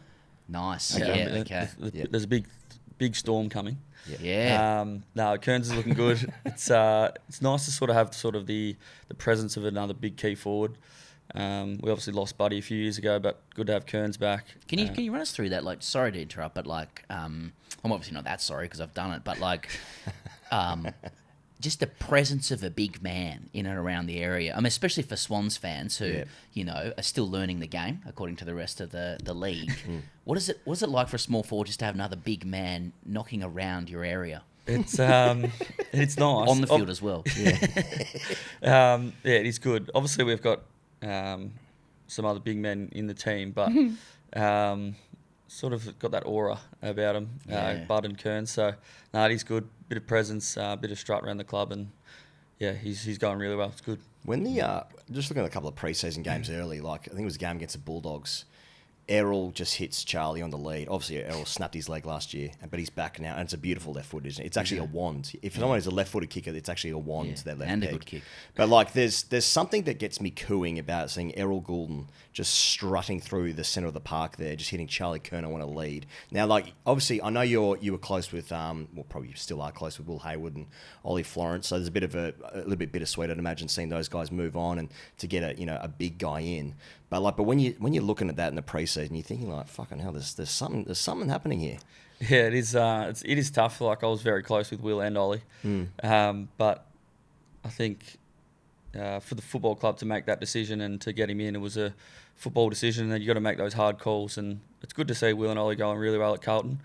Nice. Yeah. Okay. There's a big storm coming. Yeah. No, Kearns is looking good. It's nice to sort of have the presence of another big key forward. We obviously lost Buddy a few years ago, but good to have Kearns back. Can you run us through that? Like, sorry to interrupt, but I'm obviously not that sorry because I've done it, but just the presence of a big man in and around the area. I mean, especially for Swans fans who are still learning the game according to the rest of the league. What is it like for a small forward just to have another big man knocking around your area? It's nice on the field as well. Yeah, it is good. Obviously, we've got some other big men in the team, but sort of got that aura about him, Bud and Kearns. So, it is good. Bit of presence, bit of strut around the club, and he's going really well. It's good. When just looking at a couple of pre-season games early, I think it was a game against the Bulldogs. Errol just hits Charlie on the lead. Obviously, Errol snapped his leg last year, but he's back now, and it's a beautiful left foot, isn't it? It's actually a wand. If someone is a left-footed kicker, it's actually a wand to their left and leg. a good kick. But there's something that gets me cooing about seeing Errol Goulden just strutting through the centre of the park there, just hitting Charlie Kerno on a lead. Now, obviously, I know you were close with, probably still are close with Will Hayward and Ollie Florence, so there's a bit of a little bit bittersweet, I'd imagine, seeing those guys move on and to get a big guy in. But when you're looking at that in the preseason, you're thinking fucking hell, there's something happening here. Yeah, it is. It is tough. I was very close with Will and Ollie, but I think for the football club to make that decision and to get him in, it was a football decision, and then you got to make those hard calls. And it's good to see Will and Ollie going really well at Carlton.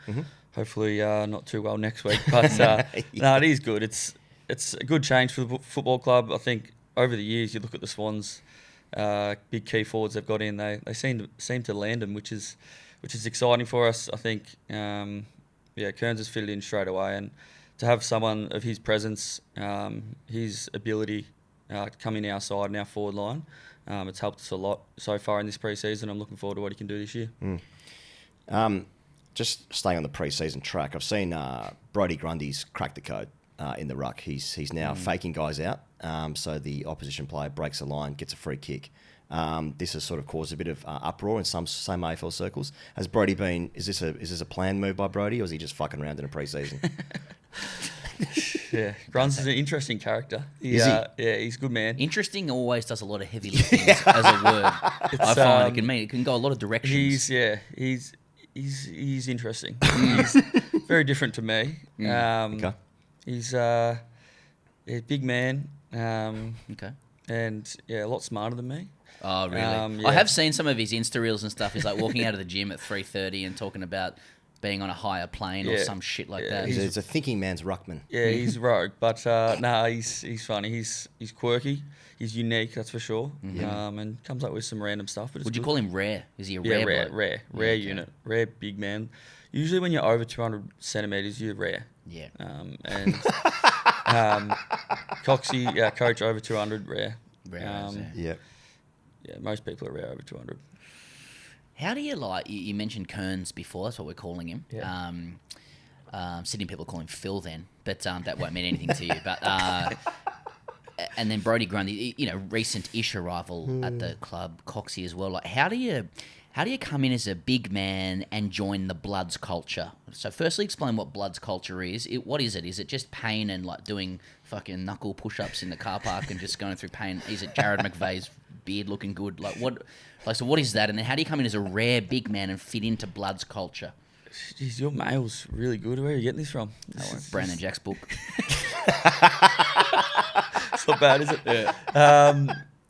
Hopefully, not too well next week, but it is good. It's a good change for the football club. I think over the years, you look at the Swans. Big key forwards they've got in, they seem to land them, which is exciting for us. I think Kearns has fitted in straight away, and to have someone of his presence, his ability to come in our side and our forward line, it's helped us a lot so far in this pre-season. I'm looking forward to what he can do this year. Just staying on the pre-season track, I've seen Brodie Grundy's cracked the code in the ruck. He's now faking guys out. So the opposition player breaks a line, gets a free kick. This has sort of caused a bit of uproar in some AFL circles. Has Brodie been? Is this a planned move by Brodie, or is he just fucking around in a pre-season? Yeah, Grunz is an interesting character. He's a good man. Interesting always does a lot of heavy lifting as a word. I find it can go a lot of directions. He's interesting. He's very different to me. Okay. He's a big man. Okay. And a lot smarter than me. Oh, really? I have seen some of his Insta reels and stuff. He's walking out of the gym at 3:30 and talking about being on a higher plane or some shit like that. He's a thinking man's ruckman. Yeah, he's rogue, but he's funny. He's quirky. He's unique, that's for sure. And comes up with some random stuff. But would you call him rare? Is he a rare? Rare unit, rare big man. Usually when you're over 200 centimetres, you're rare. Yeah. And Coxie, our coach, over 200, rare. Yeah, most people are rare over 200. How do you like? You mentioned Kearns before. That's what we're calling him. Yeah. Sydney people call him Phil then, but that won't mean anything to you. But and then Brodie Grundy, recent-ish arrival at the club, Coxie as well. Like, how do you come in as a big man and join the Bloods culture? So, firstly, explain what Bloods culture is. What is it? Is it just pain and like doing fucking knuckle push-ups in the car park and just going through pain? Is it Jared McVeigh's beard looking good? Like what? Like, so what is that? And then how do you come in as a rare big man and fit into Bloods culture? Jeez, your mail's really good. Where are you getting this from? Brandon Jack's book. It's not bad, is it?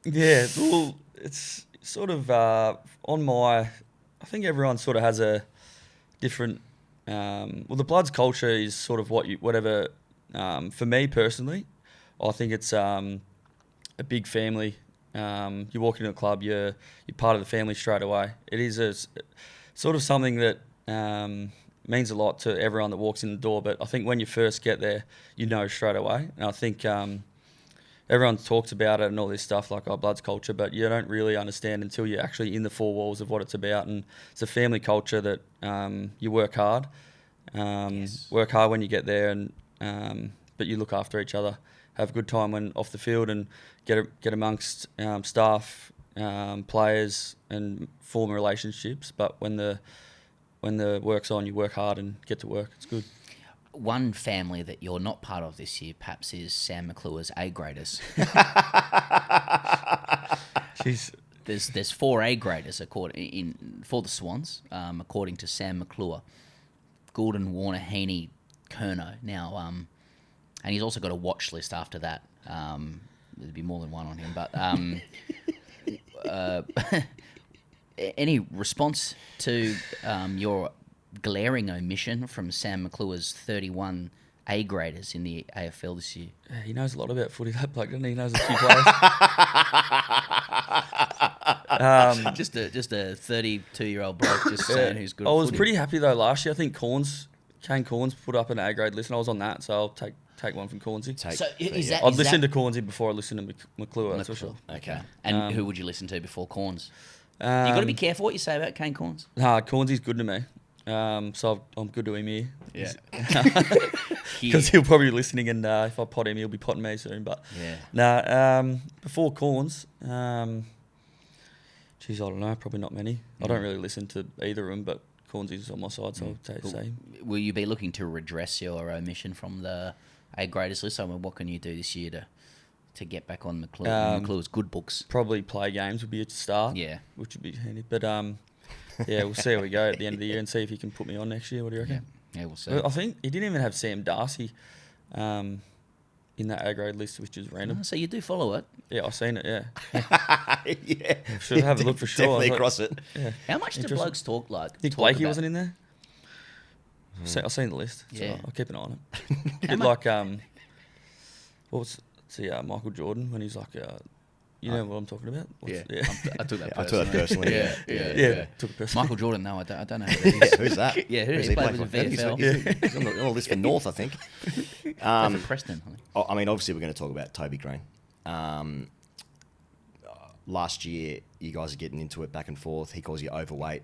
Yeah. Well, it's sort of on my. I think everyone sort of has a different. The Bloods culture is sort of whatever. For me personally, I think it's a big family. You walk into a club, you're part of the family straight away. It is sort of something that means a lot to everyone that walks in the door. But I think when you first get there, you know straight away. And I think everyone talks about it and all this stuff like Bloods culture, but you don't really understand until you're actually in the four walls of what it's about. And it's a family culture that you work hard. Work hard when you get there, and but you look after each other. Have a good time when off the field and get amongst staff, players, and form relationships. But when the work's on, you work hard and get to work. It's good. One family that you're not part of this year, perhaps, is Sam McClure's A graders. Jeez. There's 4 A graders for the Swans, according to Sam McClure. Goulden, Warner, Heaney, Kerno. Now, and he's also got a watch list after that. There'd be more than one on him, but any response to your glaring omission from Sam McClure's 31 A graders in the AFL this year? Yeah, he knows a lot about footy, that bloke, doesn't he? He knows a few players. Just a 32-year-old bloke just saying who's good. I at was footy. pretty happy though last year. I think Kane Corns put up an A grade list, and I was on that, so I'll take one from Cornsy. I'd listen to Cornsy before I listen to McClure, that's for sure. Okay. And who would you listen to before Corns? You got to be careful what you say about Kane Corns. Cornsy's good to me, so I'm good to him here. Yeah. Because he'll probably be listening, and if I pot him, he'll be potting me soon. But before Corns, geez, I don't know, probably not many. I don't really listen to either of them, but Cornsy's on my side, so I'll say. Will you be looking to redress your omission from the A graders list? I mean, what can you do this year to get back on McClure's good books? Probably play games would be a start. Yeah, which would be handy. But we'll see how we go at the end of the year and see if he can put me on next year. What do you reckon? Yeah, we'll see. I think he didn't even have Sam Darcy in that A grade list, which is random. Oh, so you do follow it? Yeah, I've seen it. Yeah. Yeah. Should have a look for sure. Definitely across it. Yeah. How much do blokes talk like? Nick Blakey wasn't in there. I've seen the list. So Yeah. I'll keep an eye on it. A bit like Michael Jordan when he's like you know what I'm talking about? I took that I took that personally. Yeah. Took it personally. Michael Jordan, no, I don't know who that is. Who's that? Yeah, who Who's he played played with for? the VFL. He's on the list for North, I think. For Preston. I mean, obviously, we're going to talk about Toby Green. Last year, you guys are getting into it back and forth. He calls you overweight.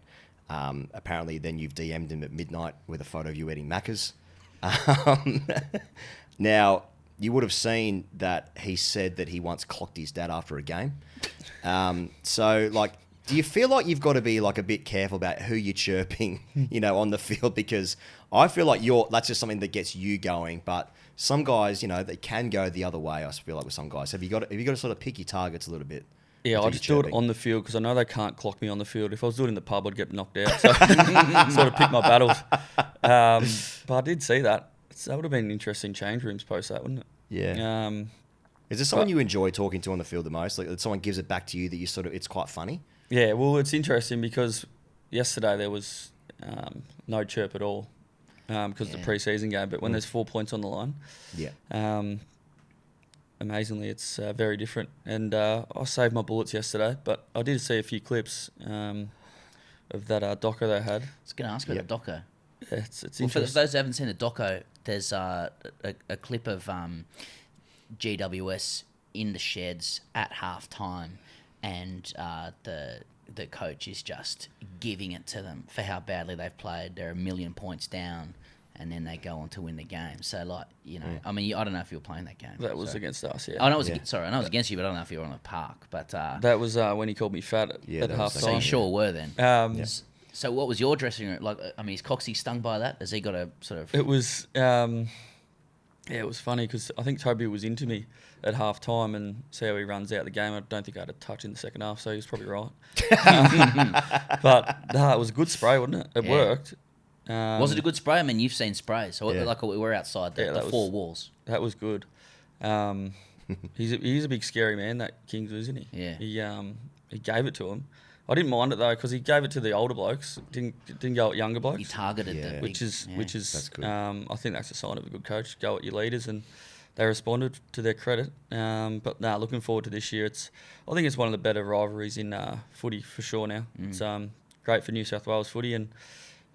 Apparently, then you've DM'd him at midnight with a photo of you eating Maccas. Now, you would have seen that he said that he once clocked his dad after a game. So, like, do you feel like you've got to be like a bit careful about who you're chirping, on the field? Because I feel like that's just something that gets you going. But some guys, they can go the other way. I feel like with some guys, have you got to sort of pick your targets a little bit? Yeah, I just do it on the field because I know they can't clock me on the field. If I was doing it in the pub, I'd get knocked out. So sort of pick my battles. But I did see that. That would have been an interesting change rooms post that, wouldn't it? Yeah. Is there someone you enjoy talking to on the field the most? Like, that someone gives it back to you that you it's quite funny? Yeah, well, it's interesting because yesterday there was no chirp at all because of the pre-season game. But when there's 4 points on the line, amazingly, it's very different. And I saved my bullets yesterday, but I did see a few clips of that doco they had. I was going to ask about the doco. Yeah, it's well, for interesting. those who haven't seen the doco, there's a clip of GWS in the sheds at halftime, and the coach is just giving it to them for how badly they've played. They're 1 million points down, and then they go on to win the game. So, like, you know, I mean, I don't know if you were playing that game. That was against us, yeah. I know it was, sorry, I know it was against you, but I don't know if you were on the park. But that was when he called me fat at half time. So you sure were then. So what was your dressing room like? I mean, is Coxie stung by that? Has he got a sort of? It was, it was funny because I think Toby was into me at half time and see how he runs out the game. I don't think I had a touch in the second half, so he was probably right. But it was a good spray, wasn't it? It worked. Was it a good spray? I mean, you've seen sprays. So like we're outside the four walls. That was good. He's a big scary man, that Kings, isn't he? Yeah. He gave it to him. I didn't mind it though because he gave it to the older blokes. Didn't go at younger blokes. He targeted them, which is that's good. I think that's a sign of a good coach. Go at your leaders, and they responded to their credit. But looking forward to this year. I think it's one of the better rivalries in footy for sure. Now it's great for New South Wales footy, and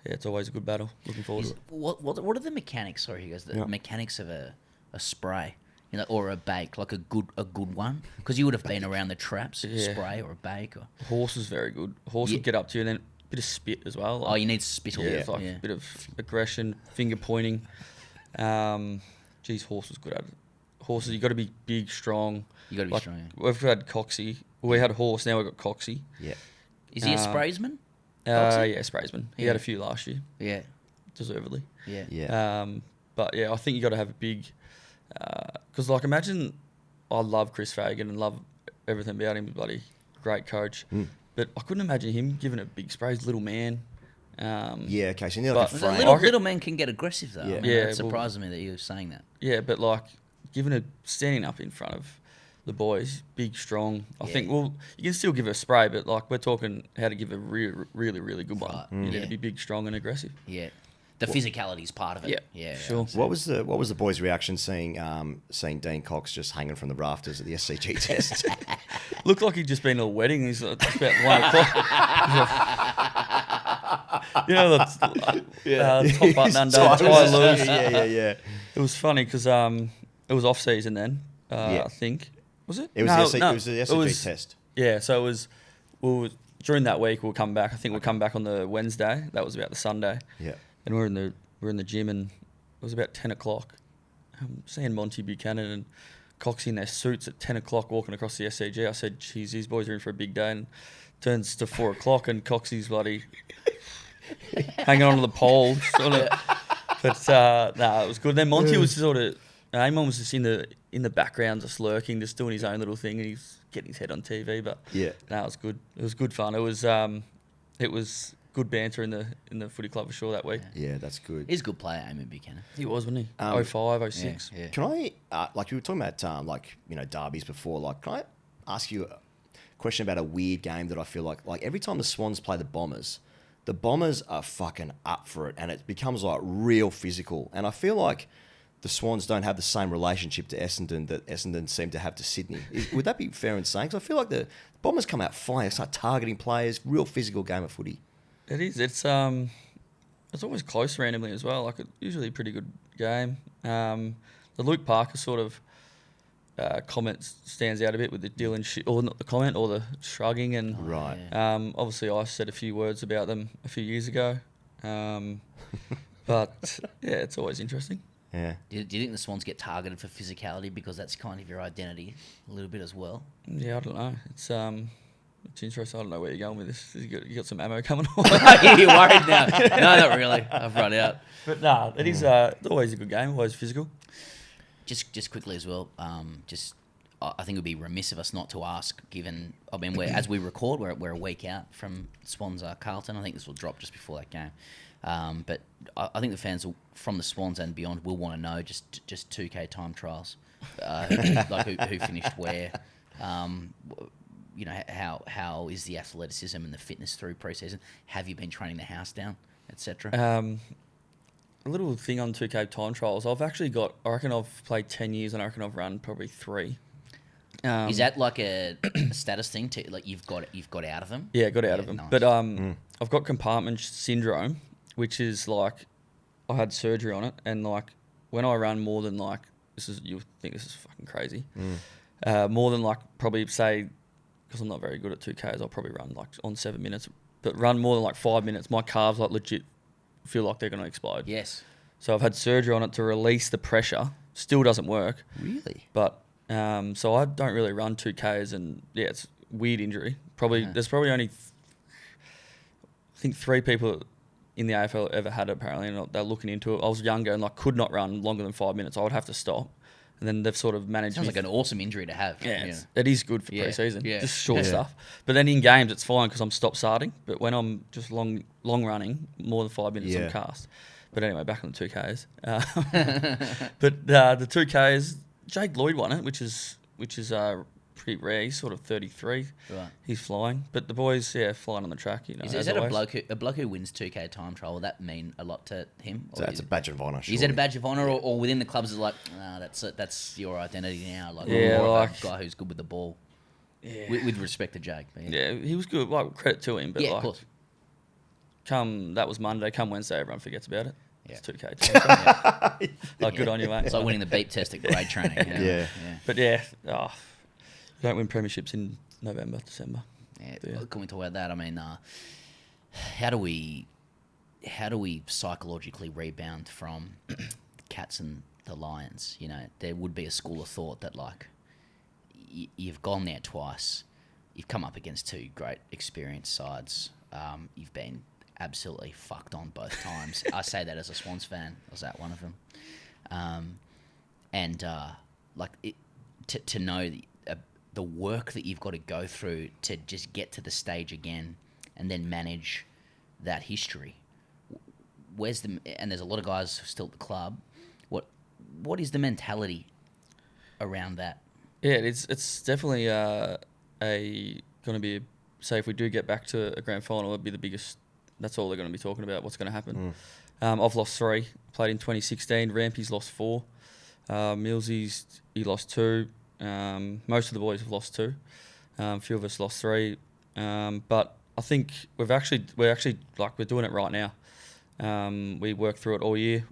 it's always a good battle. Looking forward to it. What are the mechanics? Sorry, you guys. The mechanics of a spray. You know, or a bake, like a good one, because you would have been around the traps, spray or a bake. Or horse is very good. Horse would get up to you, and then a bit of spit as well. Like, you need spittle. It's like a bit of aggression, finger pointing. Horse was good at it. Horses, you got to be big, strong. You got to be strong. Yeah. We've had Coxie. We had Horse. Now we've got Coxie. Yeah. Is he a spraysman? Yeah, spraysman. He had a few last year. Yeah. Deservedly. Yeah. But yeah, I think you got to have a big. Because, like, imagine I love Chris Fagan and love everything about him, bloody great coach. But I couldn't imagine him giving a big spray. He's a little man. Okay, so you need like a frame. Little men can get aggressive, though. Yeah, I mean, it surprises me that you were saying that. Yeah, but, like, standing up in front of the boys, big, strong. I think, you can still give a spray, but, like, we're talking how to give a really, really good one. You need to be big, strong, and aggressive. Yeah. The physicality is part of it. Yeah, sure. What was the boys' reaction seeing Dean Cox just hanging from the rafters at the SCG test? Looked like he'd just been to a wedding. He's about 1 o'clock. You know, top button undone, tie loose. Yeah. It was funny because it was off season then. I think was it? It was the SCG test. Yeah, so it was. During that week we'll come back. I think we'll come back on the Wednesday. That was about the Sunday. Yeah. And we're in the gym, and it was about 10 o'clock. I'm seeing Monty Buchanan and Coxie in their suits at 10 o'clock walking across the SCG. I said, geez, these boys are in for a big day. And turns to 4 o'clock, and Coxie's bloody hanging onto the pole. But it was good. Then Monty was sort of, Amon was just in the background, just lurking, just doing his own little thing, and he's getting his head on TV. But it was good. It was good fun. It was good banter in the footy club for sure that week. Yeah, that's good. He's a good player, Eamon Buchanan. He was, wasn't he? 05, 06. Yeah. Can I, like you were talking about, derbies before, like, can I ask you a question about a weird game that I feel like every time the Swans play the Bombers are fucking up for it, and it becomes like real physical. And I feel like the Swans don't have the same relationship to Essendon that Essendon seem to have to Sydney. Would that be fair in saying? Because I feel like the Bombers come out flying, start targeting players, real physical game of footy. It is. It's always close randomly as well. Like, usually a pretty good game. The Luke Parker sort of comment stands out a bit with the Dylan or not the comment or the shrugging, and right. Obviously I said a few words about them a few years ago, but yeah, it's always interesting. Yeah. Do you think the Swans get targeted for physicality because that's kind of your identity a little bit as well? Yeah, I don't know. It's interesting. I don't know where you're going with this. You got some ammo coming on. You're worried now. No, not really. I've run out. But no, it is always a good game, always physical. Just quickly as well, I think it would be remiss of us not to ask, given, I mean, as we record, we're a week out from Swans Carlton. I think this will drop just before that game. But I think the fans from the Swans and beyond will want to know just 2K time trials, who finished where. You know, how is the athleticism and the fitness through pre-season? Have you been training the house down, etc.? A little thing on 2K time trials. I reckon I've played 10 years, and I reckon I've run probably 3. Is that like a status thing to like you've got out of them? Yeah, got out of them. Nice. But I've got compartment syndrome, which is like I had surgery on it, and like when I run more than like, you'll think this is fucking crazy. More than like probably say, because I'm not very good at 2Ks, I'll probably run like on 7 minutes, but run more than like 5 minutes, my calves like legit feel like they're going to explode. Yes. So I've had surgery on it to release the pressure. Still doesn't work. Really? But so I don't really run 2Ks, and yeah, it's a weird injury. There's probably only I think 3 people in the AFL ever had it apparently, and they're looking into it. I was younger and like could not run longer than 5 minutes. I would have to stop. And then they've sort of managed. Sounds like an awesome injury to have. Yeah, it is good for pre-season. Yeah. Just short stuff. But then in games, it's fine because I'm stop starting. But when I'm just long running, more than 5 minutes, I'm cast. But anyway, back on the 2Ks. But the 2Ks, Jake Lloyd won it, which is pretty rare. He's sort of 33. Right. He's flying. But the boys, flying on the track. You know, is that a bloke who wins 2K time trial? Will that mean a lot to him? So that's a badge of honour. Is it a badge of honour, or within the clubs is like, that's your identity now? Like, like a guy who's good with the ball. Yeah. With respect to Jake. Yeah, he was good. Like, credit to him. But of course. That was Monday. Come Wednesday, everyone forgets about it. Yeah. It's 2K. Like, good on you, mate. It's like winning the beep test at grade training. You know? Yeah. But you don't win premierships in November, December. Yeah. Can we talk about that? I mean, how do we psychologically rebound from the Cats and the Lions? You know, there would be a school of thought that like you've gone there twice, you've come up against 2 great experienced sides, you've been absolutely fucked on both times. I say that as a Swans fan. I was at one of them, to know the work that you've got to go through to just get to the stage again, and then manage that history. And there's a lot of guys still at the club. What is the mentality around that? Yeah, it's definitely going to be, say if we do get back to a grand final, it'll be the biggest. That's all they're going to be talking about, what's going to happen. I've lost 3. Played in 2016. Rampy's lost 4. Millsy's, he lost 2. Most of the boys have lost 2. A few of us lost 3. But I think we're actually we're doing it right now. We worked through it all year.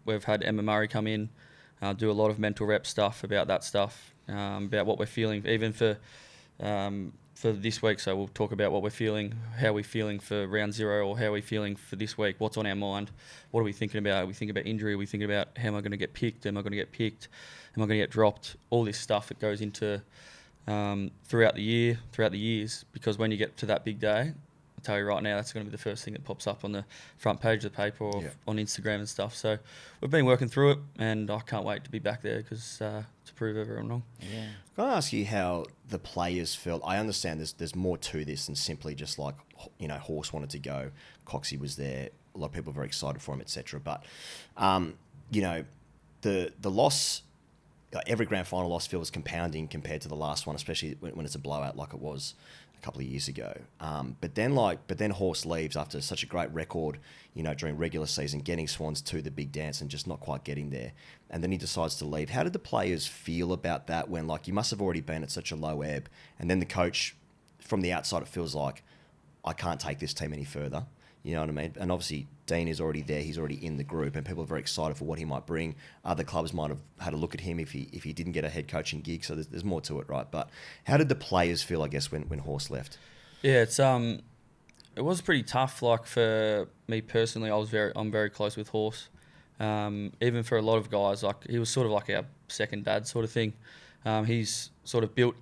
We've had Emma Murray come in, do a lot of mental rep stuff about that stuff, about what we're feeling, even for this week. So we'll talk about what we're feeling, how we're feeling for round 0, or how we're feeling for this week, what's on our mind, what are we thinking about? Are we thinking about injury? Are we thinking about how am I going to get picked? Am I going to get picked? Am I going to get dropped? All this stuff that goes into throughout the years, because when you get to that big day, I'll tell you right now, that's going to be the first thing that pops up on the front page of the paper or on Instagram and stuff. So we've been working through it, and I can't wait to be back there because to prove everyone wrong. Yeah. Can I ask you how the players felt? I understand there's more to this than simply just like, you know, Horse wanted to go, Coxie was there, a lot of people were very excited for him, etc. But, you know, the loss, every grand final loss feels compounding compared to the last one, especially when it's a blowout like it was a couple of years ago. But then Horse leaves after such a great record, you know, during regular season, getting Swans to the big dance and just not quite getting there. And then he decides to leave. How did the players feel about that when, like, you must have already been at such a low ebb, and then the coach, from the outside, it feels like, I can't take this team any further. You know what I mean? And obviously, Dean is already there. He's already in the group, and people are very excited for what he might bring. Other clubs might have had a look at him if he didn't get a head coaching gig. So there's more to it, right? But how did the players feel, I guess, when Horse left? Yeah, it was pretty tough. Like for me personally, I'm very close with Horse. Even for a lot of guys, like he was sort of like our second dad sort of thing. He's sort of built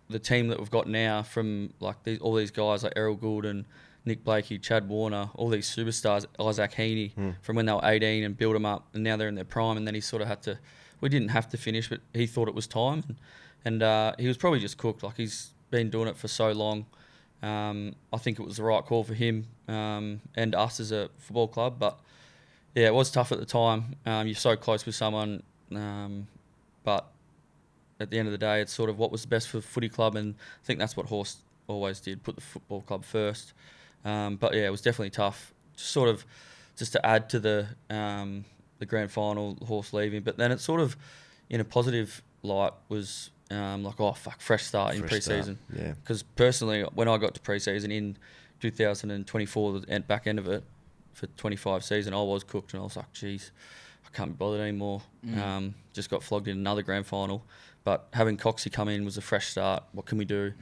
the team that we've got now from like all these guys like Errol Gould and Nick Blakey, Chad Warner, all these superstars, Isaac Heaney, from when they were 18 and built them up, and now they're in their prime. And then he sort of had to. We didn't have to finish, but he thought it was time, and he was probably just cooked. Like he's been doing it for so long. I think it was the right call for him and us as a football club. But yeah, it was tough at the time. You're so close with someone, but at the end of the day, it's sort of what was best for the footy club, and I think that's what Horse always did, put the football club first. But yeah, it was definitely tough. Just to add to the grand final, Horse leaving. But then it's sort of in a positive light was like, oh fuck, fresh start in pre-season. Yeah. Because personally, when I got to pre-season in 2024, the back end of it, for 25 season, I was cooked, and I was like, geez, I can't be bothered anymore. Just got flogged in another grand final. But having Coxie come in was a fresh start. What can we do?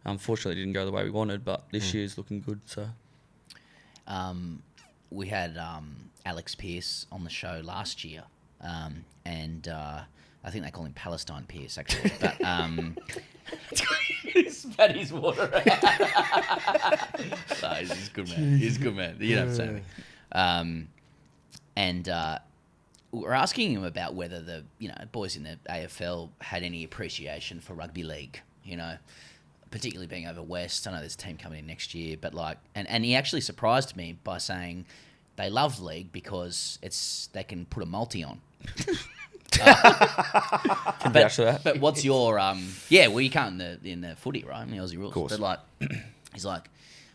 Unfortunately, it didn't go the way we wanted, but this year's looking good. So, we had Alex Pearce on the show last year, and I think they call him Palestine Pearce, actually. But he spat his water out. No, he's a good man. He's a good man. You know what I'm saying? And we're asking him about whether the boys in the AFL had any appreciation for rugby league. Particularly being over West. I know there's a team coming in next year, but and he actually surprised me by saying they love league because they can put a multi on. Can vouch for that. But what's your you can't in the footy, right? In the Aussie rules. Of course. But he's like,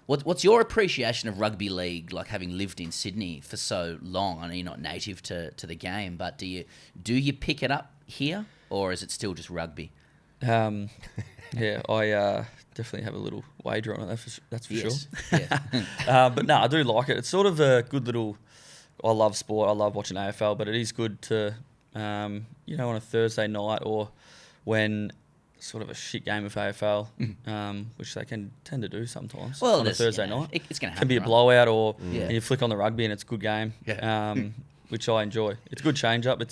what's your appreciation of rugby league? Like, having lived in Sydney for so long, I know you're not native to the game, but do you pick it up here, or is it still just rugby? Yeah, I definitely have a little wager on it. That's for sure. Yes. But no, I do like it. It's sort of a good little. I love sport. I love watching AFL, but it is good to, on a Thursday night or when sort of a shit game of AFL, which they can tend to do sometimes. Well, on a Thursday night, it's going to happen. Can be a blowout, or you flick on the rugby and it's a good game. Yeah. Which I enjoy. It's a good change up.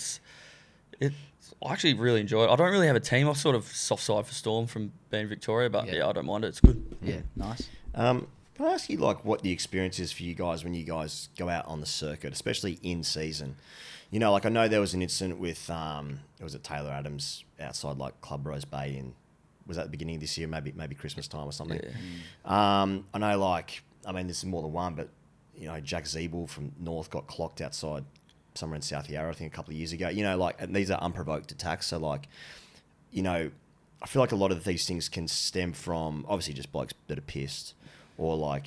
I actually really enjoy it. I don't really have a team. I'm sort of soft side for Storm from being Victoria, but I don't mind it. It's good. Yeah, nice. Can I ask you what the experience is for you guys when you guys go out on the circuit, especially in season? I know there was an incident with it was at Taylor Adams outside Club Rose Bay was that the beginning of this year, maybe Christmas time or something. Yeah. I know this is more than one, but Jack Zeeble from North got clocked outside somewhere in South Yarra, I think a couple of years ago. And these are unprovoked attacks. So I feel like a lot of these things can stem from obviously just blokes that are pissed, or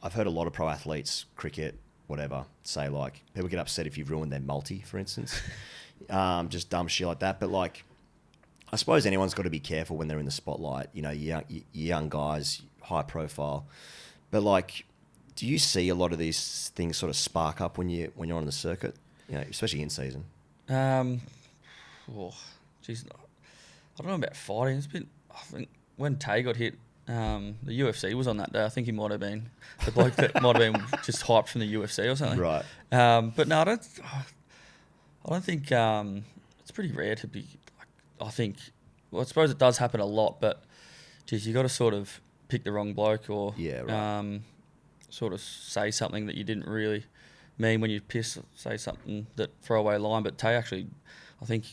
I've heard a lot of pro athletes, cricket, whatever, say people get upset if you've ruined their multi, for instance. Just dumb shit like that. But I suppose anyone's got to be careful when they're in the spotlight. Young guys, high profile. But do you see a lot of these things sort of spark up when you're on the circuit? Especially in season. I don't know about fighting. I think when Tay got hit, the UFC was on that day. I think he might have been the bloke that might have been just hyped from the UFC or something. Right. But no, I don't think it's pretty rare to be. I suppose it does happen a lot, but geez, you got to sort of pick the wrong bloke or sort of say something that you didn't really mean when you say something that throwaway line. But Tay actually, I think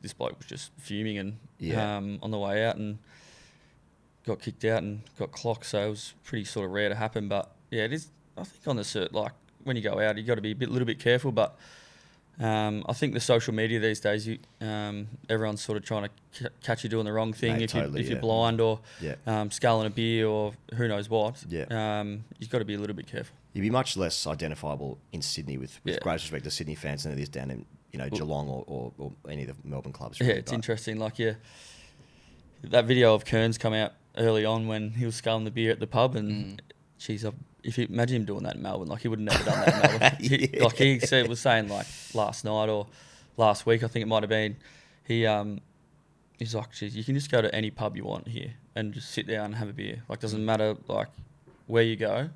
this bloke was just fuming and on the way out and got kicked out and got clocked. So it was pretty sort of rare to happen. But yeah, it is. I think on the cert, when you go out, you got to be a little bit careful. But I think the social media these days, everyone's sort of trying to catch you doing the wrong thing. If you're blind or sculling a beer or who knows what, you've got to be a little bit careful. You'd be much less identifiable in Sydney with great respect to Sydney fans than it is down in Geelong or any of the Melbourne clubs. Really. Yeah, it's interesting. That video of Kearns come out early on when he was sculling the beer at the pub, and if you imagine him doing that in Melbourne, he would have never done that in Melbourne. He was saying last night or last week, I think it might have been, he's like, geez, you can just go to any pub you want here and just sit down and have a beer. Doesn't matter where you go,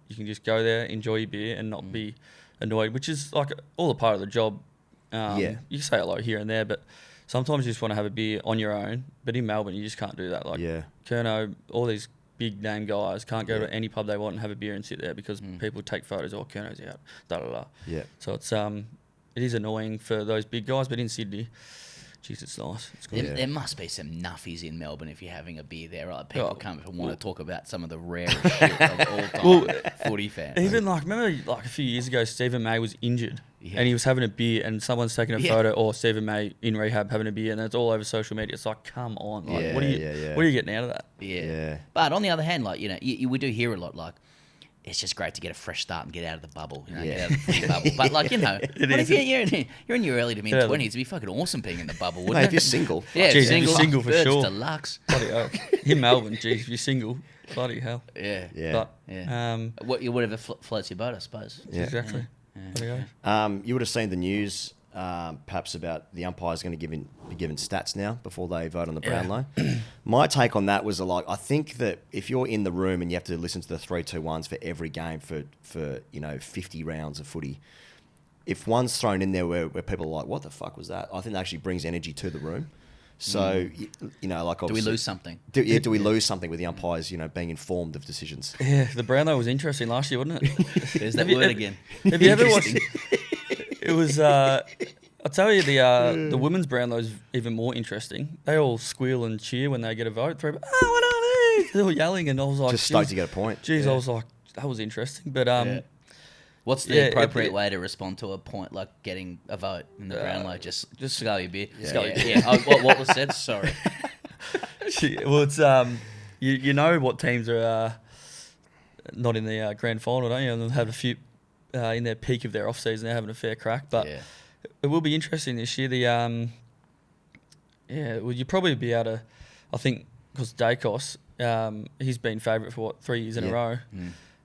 you can just go there, enjoy your beer and not be annoyed, which is all a part of the job. You say hello here and there, but sometimes you just want to have a beer on your own. But in Melbourne, you just can't do that. Kerno, all these big name guys can't go to any pub they want and have a beer and sit there because people take photos. Oh, Kerno's out. Da da da. Yeah. So it is annoying for those big guys, but in Sydney, geez, it's nice. It's good. There must be some nuffies in Melbourne if you're having a beer there, right? People come and want to talk about some of the rarest shit of all time. Footy fans. Even remember a few years ago, Stephen May was injured and he was having a beer and someone's taking a photo or Stephen May in rehab having a beer and it's all over social media. It's come on. What are you getting out of that? Yeah. But on the other hand, we do hear a lot it's just great to get a fresh start and get out of the bubble, get out of the footy bubble. But you're in your early to mid-20s, it'd be fucking awesome being in the bubble, wouldn't it? If you're single. Yeah, geez, single for Birds sure. deluxe. In Melbourne, geez, if you're single, Bloody hell. Yeah. But, whatever floats your boat, I suppose. Yeah. Exactly. You would have seen the news, perhaps about the umpires going to be given stats now before they vote on the Brownlow. My take on that was I think that if you're in the room and you have to listen to the 3-2-1s for every game for 50 rounds of footy, if one's thrown in there where people are like, what the fuck was that? I think that actually brings energy to the room. So, do we lose something? Do we lose something with the umpires, being informed of decisions? Yeah, the Brownlow was interesting last year, wasn't it? There's that word again. Have you ever watched? It was. I'll tell you, the women's Brownlow is even more interesting. They all squeal and cheer when they get a vote. What are these? They're all yelling, and I was like, just stoked to get a point. Geez, I was like, that was interesting. But what's the appropriate way to respond to a point like getting a vote in the Brownlow? Just scull your beer. What was said? Sorry. Well, it's you know what teams are not in the grand final, don't you? And they'll have a few in their peak of their off season. They're having a fair crack, but it will be interesting this year. Well, you'll probably be able to. I think because Dacos, he's been favourite for 3 years in a row.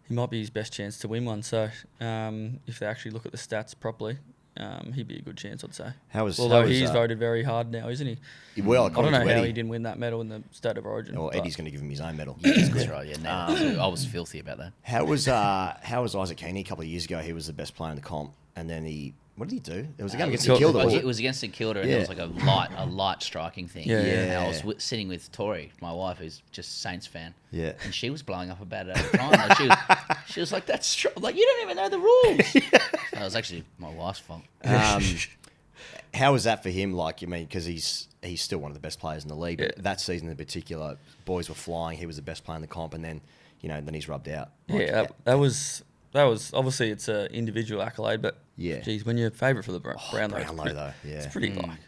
He might be his best chance to win one. So if they actually look at the stats properly, he'd be a good chance, I'd say. Although he's voted very hard now, isn't he? Well, I don't know how he didn't win that medal in the State of Origin. Well, Eddie's going to give him his own medal. Yeah, that's right. Yeah, I was filthy about that. How was Isaac Heaney a couple of years ago? He was the best player in the comp, and then what did he do? It was a game against St Kilda. It was against St Kilda, and it was like a light striking thing. And I was sitting with Tori, my wife, who's just Saints fan. Yeah. And she was blowing up about it at the time. Like she was like, "That's true." Like, you don't even know the rules. So it was actually my wife's fault. How was that for him? Because he's still one of the best players in the league. But that season in particular, boys were flying. He was the best player in the comp, and then then he's rubbed out. That was obviously it's an individual accolade, but geez, when you're favourite for the Brownlow, though, it's pretty like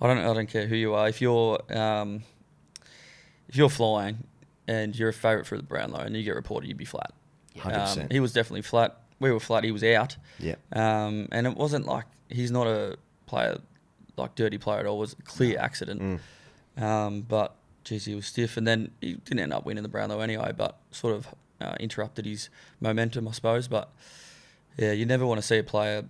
I don't care who you are. If you're flying and you're a favourite for the Brownlow and you get reported, you'd be flat. 100%. He was definitely flat. We were flat. He was out. Yeah. And it wasn't like he's not a player like dirty player at all. It was a clear accident. But geez, he was stiff, and then he didn't end up winning the Brownlow anyway. But sort of interrupted his momentum, I suppose. But yeah, you never want to see a player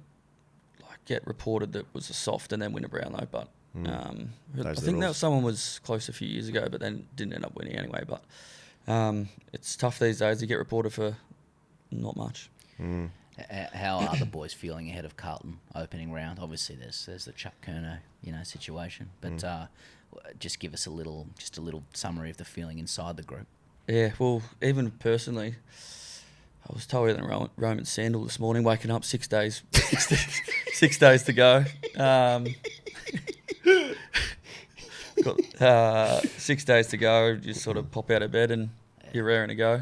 like get reported that was a soft and then win a Brownlow. But I think that someone was close a few years ago, but then didn't end up winning anyway. But it's tough these days to get reported for not much. How are the boys feeling ahead of Carlton opening round? Obviously, there's the Chuck Curnow, situation, but just give us a little summary of the feeling inside the group. Yeah, well, even personally, I was told in a Roman sandal this morning, waking up 6 days, 6 days to go. Got 6 days to go. Just sort of pop out of bed and you're raring to go.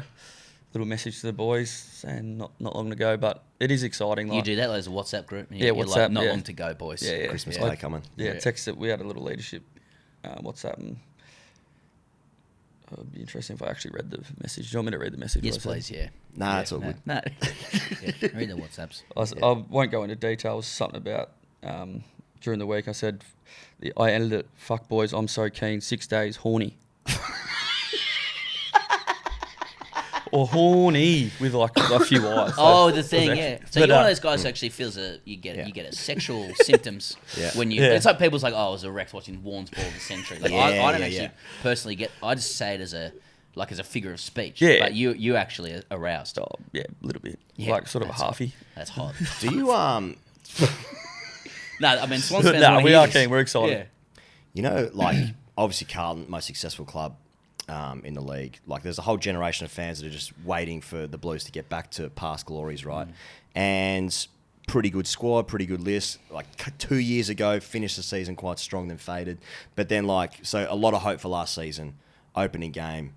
Little message to the boys saying not long to go, but it is exciting. You do that? There's a WhatsApp group. You're WhatsApp. Like, not long to go, boys. Yeah. Christmas Day coming. Text it. We had a little leadership WhatsApp, and it'd be interesting if I actually read the message. Do you want me to read the message? Yes, please. Yeah. Nah, it's all good. Nah. Read the WhatsApps. I won't go into details. Something about during the week. I said I ended it. Fuck boys, I'm so keen. 6 days horny. Or horny with like a few eyes. So the thing, yeah. So you're one of those guys who actually feels you get a sexual symptoms when you. It's like people's like, oh, I was erect watching Warren's Ball of the Century. Like I don't actually personally get. I just say it as a figure of speech. Yeah. But you actually are aroused. Oh, yeah, a little bit. Yeah, like sort of a halfy. That's hot. Do you No, I mean Swans fans. No, we are keen. We're excited. Yeah. Like obviously Carlton, most successful club in the league. Like there's a whole generation of fans that are just waiting for the Blues to get back to past glories, right? And pretty good squad, pretty good list. Like 2 years ago, finished the season quite strong, then faded. But then so a lot of hope for last season. Opening game,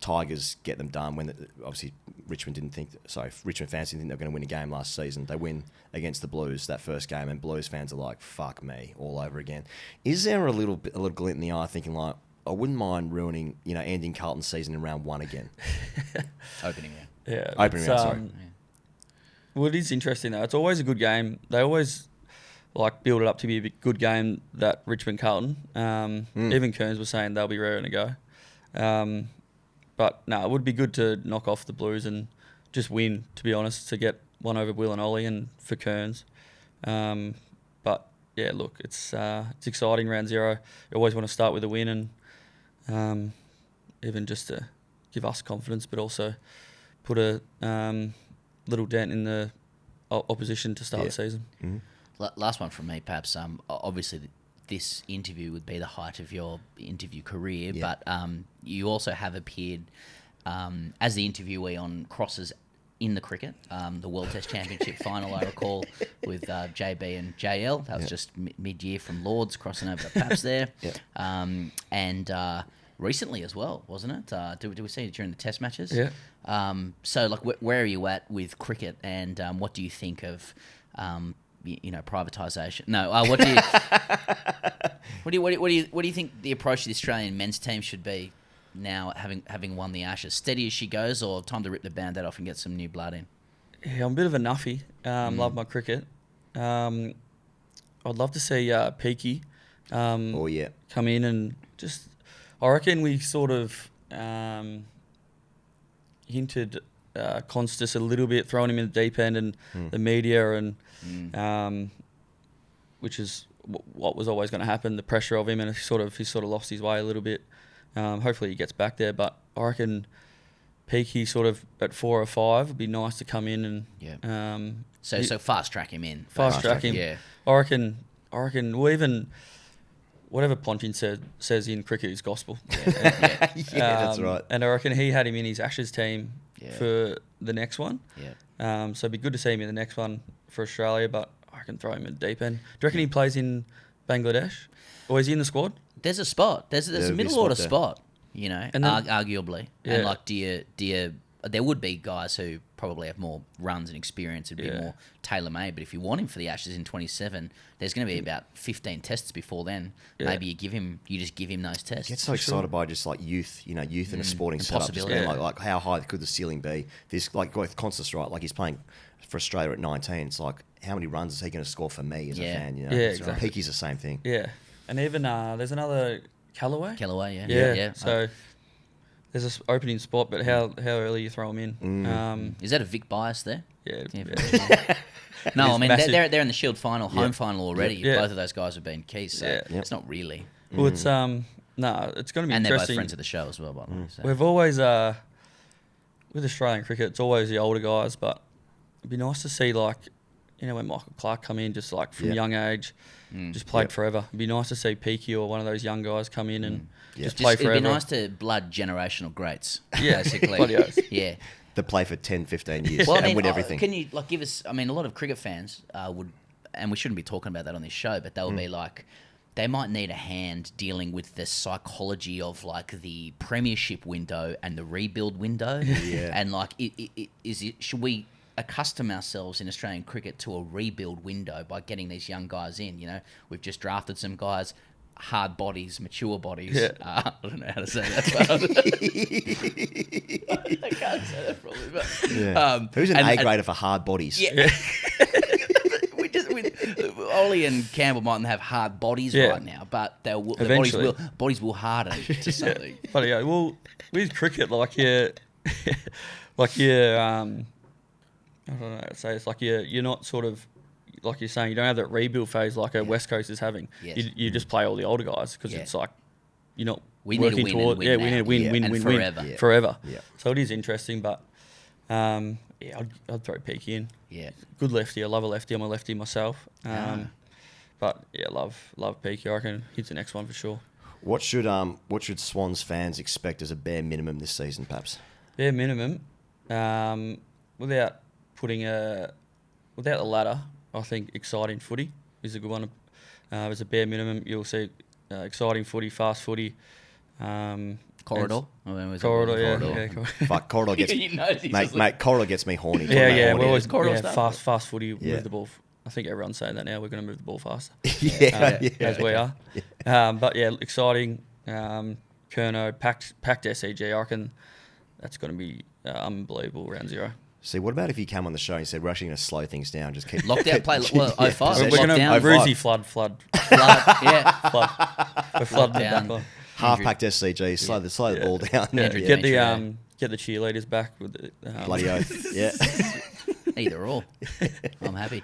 Tigers get them done. Obviously Richmond fans didn't think they were going to win a game last season. They win against the Blues that first game, and Blues fans are like, "Fuck me," all over again. Is there a little glint in the eye, thinking like, I wouldn't mind ending Carlton's season in round one again? Opening round. Yeah. Opening round, sorry. Well, it is interesting though. It's always a good game. They always like build it up to be a good game, that Richmond Carlton. Even Kearns was saying they'll be raring to go. But no, it would be good to knock off the Blues and just win, to be honest, to get one over Will and Ollie and for Kearns. But yeah, look, it's exciting round 0. You always want to start with a win, and even just to give us confidence, but also put a little dent in the opposition to start the season. Mm-hmm. Last one from me, perhaps. Obviously, this interview would be the height of your interview career, but you also have appeared as the interviewee on crosses in the cricket, the World Test Championship final, I recall, with JB and JL. That was just mid-year from Lords, crossing over the Paps there. And recently as well, wasn't it? Do we see it during the Test matches? Yeah. So, like, where are you at with cricket, and what do you think of, privatisation? No, what do you think the approach to the Australian men's team should be now, having won the Ashes? Steady as she goes, or time to rip the band-aid off and get some new blood in? Yeah, I'm a bit of a nuffy. Love my cricket. I'd love to see Peaky come in and just... I reckon we sort of hinted Constas a little bit, throwing him in the deep end, and the media, and which is what was always going to happen, the pressure of him, and he sort of lost his way a little bit. Hopefully he gets back there, but I reckon Peaky sort of at 4 or 5 would be nice to come in and so fast track him in. Fast track him. Yeah. I reckon well, even whatever Ponting says in cricket is gospel. Yeah, that's right. And I reckon he had him in his Ashes team for the next one. Yeah. So it'd be good to see him in the next one for Australia, but I can throw him in the deep end. Do you reckon he plays in Bangladesh? Or is he in the squad? There's a spot. There's a middle order spot, and then, arguably. Yeah. And like, there would be guys who probably have more runs and experience. It'd be more tailor-made. But if you want him for the Ashes in 27, there's going to be about 15 tests before then. Yeah. Maybe you just give him those tests. I get so excited by just like youth in a sporting setup. Just being like how high could the ceiling be? This, like with Constas, right? Like he's playing for Australia at 19. It's like, how many runs is he going to score for me as a fan? Yeah, exactly. Peaky's the same thing. Yeah. And even there's another Callaway. Yeah. So there's this opening spot, but how early you throw them in? Is that a Vic bias there? Yeah. No, I mean they're in the Shield final, home final already. Yeah. Both of those guys have been keys, so it's not really. Well, it's it's going to be and they're both interesting. friends of the show as well, by the way. So. We've always with Australian cricket, it's always the older guys, but it'd be nice to see when Michael Clark come in, just like from young age, just played forever. It'd be nice to see Peaky or one of those young guys come in and just play forever. It'd be nice to blood generational greats, basically. Bloody oath. Yeah. To play for 10, 15 years Well, and win everything. Can you give us? I mean, a lot of cricket fans would, and we shouldn't be talking about that on this show, but they would be like, they might need a hand dealing with the psychology of like the premiership window and the rebuild window, and like, should we accustom ourselves in Australian cricket to a rebuild window by getting these young guys in? We've just drafted some guys, hard bodies, mature bodies. Yeah. I don't know how to say that. I can't say that probably. But, who's an A grader for hard bodies? Yeah. Ollie and Campbell mightn't have hard bodies right now, but their bodies will harden to something. But well, with cricket, I don't know how to say. It's like you're not sort of, like you're saying, you don't have that rebuild phase like a West Coast is having. Yes. You just play all the older guys because it's like you're not we need working to win toward. we need to win forever. Yeah. So it is interesting, but I'd throw Peaky in. Yeah, good lefty. I love a lefty. I'm a lefty myself. But love Peaky. I reckon he's the next one for sure. What should Swans fans expect as a bare minimum this season, perhaps? Bare minimum, without the ladder, I think exciting footy is a good one. As a bare minimum, you'll see exciting footy, fast footy. Corridor? Corridor. Fuck, Corridor gets mate. Corridor gets me horny. Yeah. We're always fast footy. Move the ball. I think everyone's saying that now. We're going to move the ball faster. As we are. But exciting. Kerno packed SEG. I reckon that's going to be unbelievable round 0. See, what about if you come on the show and said we're actually going to slow things down, just keep lockdown play? 05. We're going to Brucey flood. Yeah. We're flooding the back line. Half-packed SCG, slow the ball down. Yeah. Get the cheerleaders back with the Bloody oath. Yeah. Either or. I'm happy.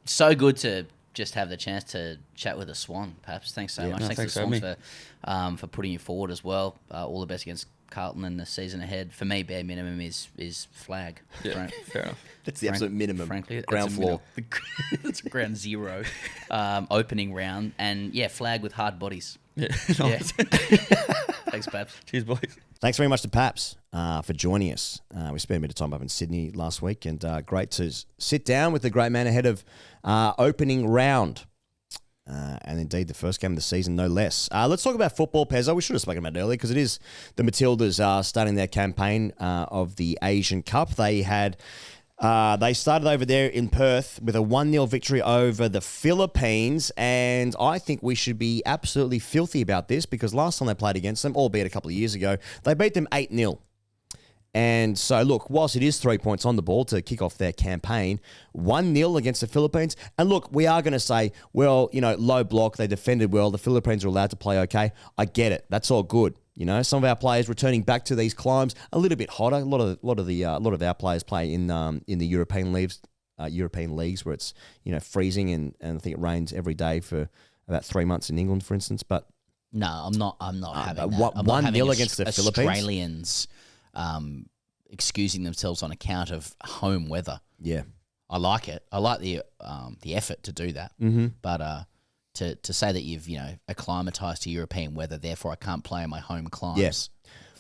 So good to just have the chance to chat with a Swan, Paps. Thanks so much. No, thanks to the for Swans for putting you forward as well. All the best against Carlton in the season ahead. For me, bare minimum is flag. Yeah, fair enough. That's the absolute minimum. Frankly, ground floor. That's ground zero. Opening round. And, flag with hard bodies. Yeah. Thanks, Paps. Cheers, boys. Thanks very much to Paps for joining us. We spent a bit of time up in Sydney last week, and great to sit down with the great man ahead of opening round. And indeed, the first game of the season, no less. Let's talk about football, Pezzo. We should have spoken about it earlier because it is the Matildas starting their campaign of the Asian Cup. They started over there in Perth with a 1-0 victory over the Philippines, and I think we should be absolutely filthy about this because last time they played against them, albeit a couple of years ago, they beat them 8-0. And so, look, whilst it is 3 points on the ball to kick off their campaign, 1-0 against the Philippines. And look, we are going to say, well, low block, they defended well, the Philippines are allowed to play okay. I get it. That's all good. Some of our players returning back to these climbs a little bit hotter. A lot of our players play in the European leagues, where it's freezing and I think it rains every day for about 3 months in England, for instance. But no, I'm not having that. 1-0 against the Philippines. Australians excusing themselves on account of home weather. Yeah, I like it. I like the effort to do that. Mm-hmm. But to say that you've acclimatized to European weather, therefore I can't play in my home climes. Yes.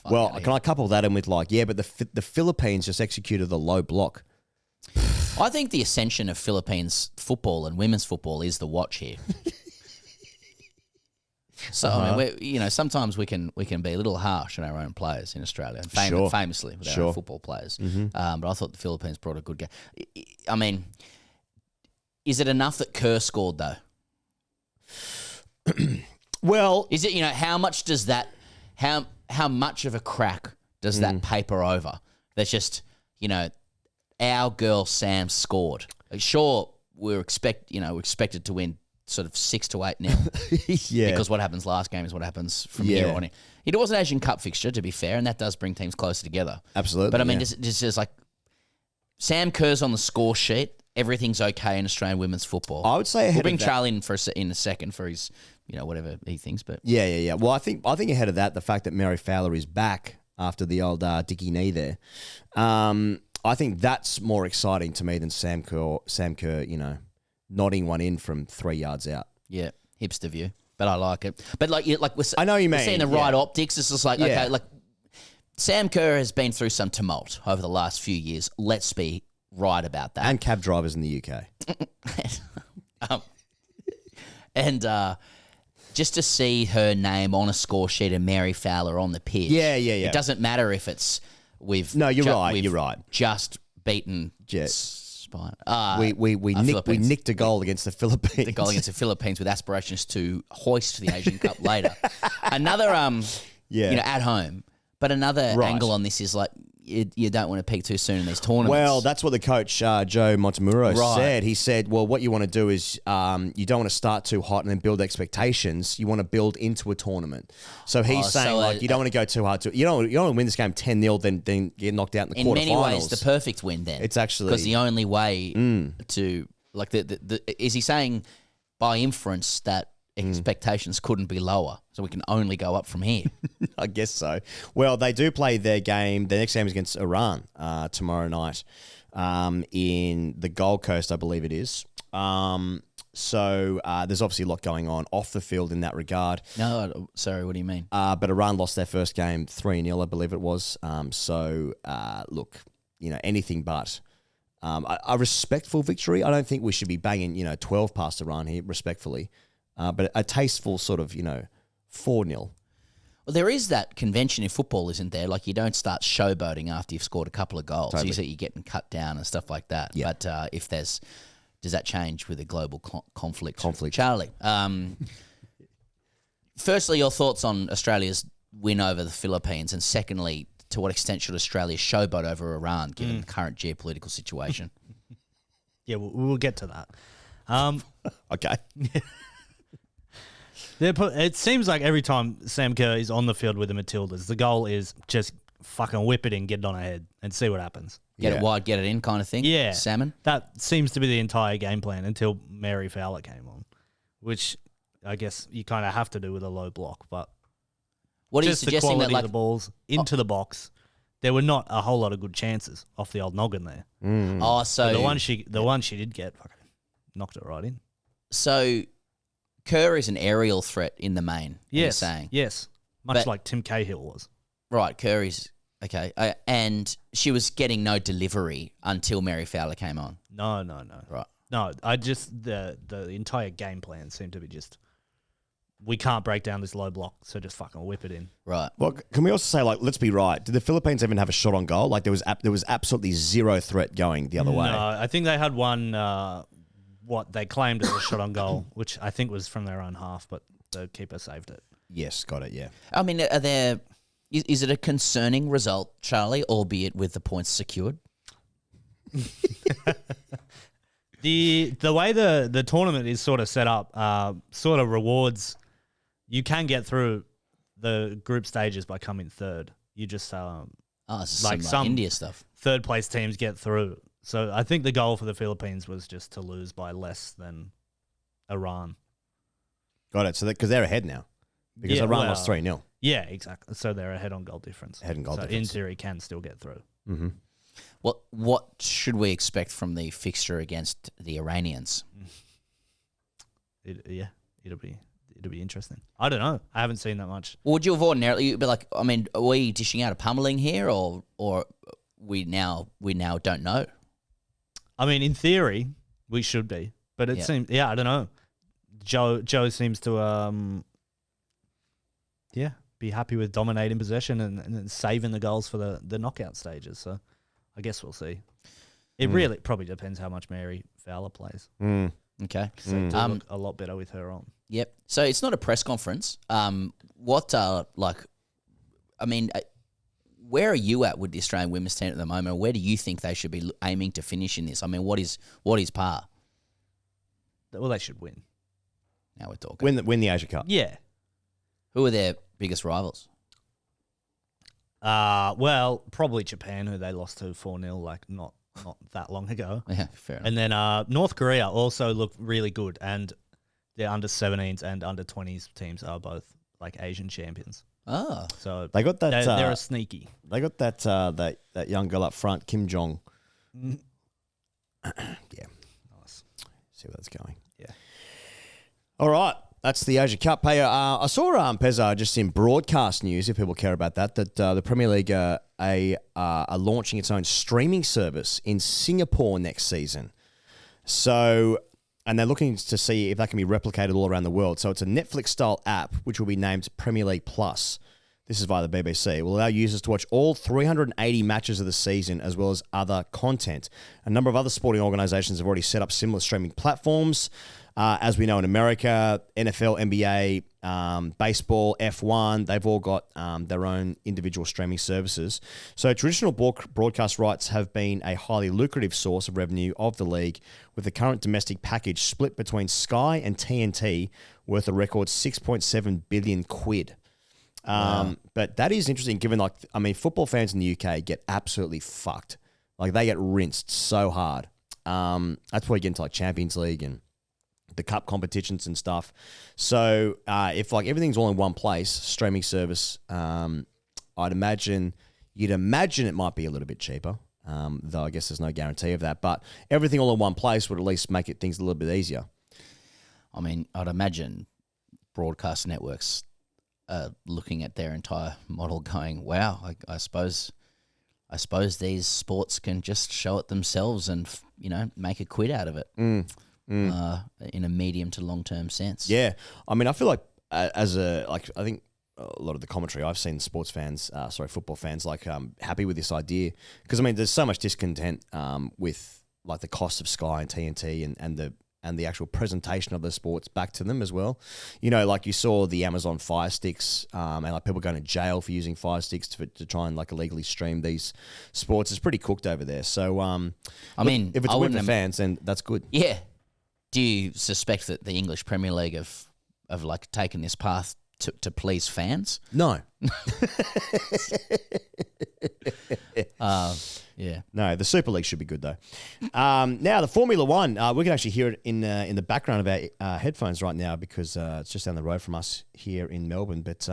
Well, can I couple that in with but the Philippines just executed the low block. I think the ascension of Philippines football and women's football is the watch here. So I mean, sometimes we can be a little harsh on our own players in Australia, and famously with our own football players. Mm-hmm. But I thought the Philippines brought a good game. I mean, is it enough that Kerr scored though? Well, is it how much does that how much of a crack does that paper over? That's just our girl Sam scored. Sure, we're expected to win sort of 6 to 8-0. Yeah. Because what happens last game is what happens from here on in. It was an Asian Cup fixture, to be fair, and that does bring teams closer together. Absolutely. But I mean, just like Sam Kerr's on the score sheet, everything's okay in Australian women's football. I would say ahead we'll bring of that, Charlie in a second for his, whatever he thinks. But yeah. Well, I think ahead of that, the fact that Mary Fowler is back after the old Dickie knee there, I think that's more exciting to me than Sam Kerr, nodding one in from 3 yards out. Yeah, hipster view, but I like it. But I know you mean. We're seeing the right optics. It's just okay, Sam Kerr has been through some tumult over the last few years. Let's be right about that. And cab drivers in the UK. Just to see her name on a score sheet and Mary Fowler on the pitch. Yeah. It doesn't matter if it's you're right. Just beaten. We nicked a goal against the Philippines. The goal against the Philippines with aspirations to hoist the Asian Cup later. Another at home. But another angle on this is you don't want to peak too soon in these tournaments. Well, that's what the coach, Joe Montemuro, said. He said, well, what you want to do is you don't want to start too hot and then build expectations. You want to build into a tournament. So he's saying, you don't want to go too hard. You don't want to win this game 10-0, then get knocked out in the quarterfinals. In many ways, the perfect win then. It's actually... Because the only way to... is he saying by inference that expectations couldn't be lower, so we can only go up from here? I guess so. Well, they do play their next game is against Iran tomorrow night in the Gold Coast, I believe it is. So there's obviously a lot going on off the field in that regard. No, sorry, what do you mean? But Iran lost their first game 3-0, I believe it was. Look, anything but a respectful victory. I don't think we should be banging 12 past Iran here, respectfully. But a tasteful sort of, 4-0. Well, there is that convention in football, isn't there? You don't start showboating after you've scored a couple of goals. Totally. Usually you're getting cut down and stuff like that. Yeah. But does that change with a global conflict? Charlie, firstly, your thoughts on Australia's win over the Philippines, and secondly, to what extent should Australia showboat over Iran, given the current geopolitical situation? Yeah, we'll get to that. Okay. It seems like every time Sam McClure is on the field with the Matildas, the goal is just fucking whip it in, get it on ahead, and see what happens. Get it wide, get it in kind of thing? Yeah. Salmon? That seems to be the entire game plan until Mary Fowler came on, which I guess you kind of have to do with a low block. But what are you just the suggesting quality that, of the balls into the box, there were not a whole lot of good chances off the old noggin there. Oh, so But the one she did get, fucking knocked it right in. So Kerr is an aerial threat in the main, you're saying? Yes. Much like Tim Cahill was. Right, Kerr is... Okay, and she was getting no delivery until Mary Fowler came on. No. Right. No, I just the entire game plan seemed to be just we can't break down this low block, so just fucking whip it in. Right. Well, can we also say, like, let's be right? Did the Philippines even have a shot on goal? Like, there was absolutely zero threat going the other way. No, I think they had one. What they claimed as a shot on goal, which I think was from their own half, but the keeper saved it. Yes, got it. Yeah. I mean, are there? Is it a concerning result, Charlie, albeit with the points secured? The way the tournament is sort of set up sort of rewards. You can get through the group stages by coming third. You just it's like some India stuff. Third place teams get through. So I think the goal for the Philippines was just to lose by less than Iran. Got it. So because they're ahead now, because Iran lost 3-0. Yeah, exactly. So they're ahead on goal difference. Ahead on goal difference. In theory, can still get through. Mm-hmm. What should we expect from the fixture against the Iranians? It'll be interesting. I don't know. I haven't seen that much. Would you have ordinarily you'd be like, I mean, are we dishing out a pummeling here, or we now don't know? I mean, in theory, we should be, but it seems I don't know. Joe seems to be happy with dominating possession and saving the goals for the knockout stages. So I guess we'll see. It really probably depends how much Mary Fowler plays. Okay. So it'll look a lot better with her on. Yep. So it's not a press conference. Where are you at with the Australian women's team at the moment? Where do you think they should be aiming to finish in this? I mean, what is par? Well, they should win. Now we're talking. Win the Asia Cup. Yeah. Who are their biggest rivals? Well, probably Japan, who they lost to 4-0, like not that long ago. Yeah, fair enough. And then North Korea also look really good, and their under-17s and under-20s teams are both like Asian champions. Oh, so they got that. They're a sneaky. They got that young girl up front, Kim Jong. Yeah, nice. See where that's going. Yeah. All right, that's the Asia Cup. Hey, I saw Pezza just in broadcast news, if people care about that the Premier League are launching its own streaming service in Singapore next season. So. And they're looking to see if that can be replicated all around the world. So it's a Netflix-style app, which will be named Premier League Plus. This is via the BBC. It will allow users to watch all 380 matches of the season, as well as other content. A number of other sporting organisations have already set up similar streaming platforms. As we know in America, NFL, NBA, baseball, F1, they've all got their own individual streaming services. So traditional broadcast rights have been a highly lucrative source of revenue of the league, with the current domestic package split between Sky and TNT worth a record 6.7 billion quid. Wow. But that is interesting given, football fans in the UK get absolutely fucked. Like, they get rinsed so hard. That's why you get into, like, Champions League and the cup competitions and stuff. So if, like, everything's all in one place, streaming service, you'd imagine it might be a little bit cheaper, though I guess there's no guarantee of that. But everything all in one place would at least make things a little bit easier. I mean, I'd imagine broadcast networks looking at their entire model going, wow, I suppose these sports can just show it themselves and, make a quid out of it in a medium to long-term sense. Yeah. I mean, I feel like I think a lot of the commentary I've seen football fans, happy with this idea. Because, I mean, there's so much discontent with, like, the cost of Sky and TNT and the actual presentation of the sports back to them as well. Like you saw the Amazon Fire Sticks and like people going to jail for using Fire Sticks to try and like illegally stream these sports. It's pretty cooked over there. So, if it's a win for fans, then that's good. Yeah. Do you suspect that the English Premier League have like taken this path to please fans. No. Yeah. No, the Super League should be good though. Now the Formula One, we can actually hear it in the background of our headphones right now because it's just down the road from us here in Melbourne. But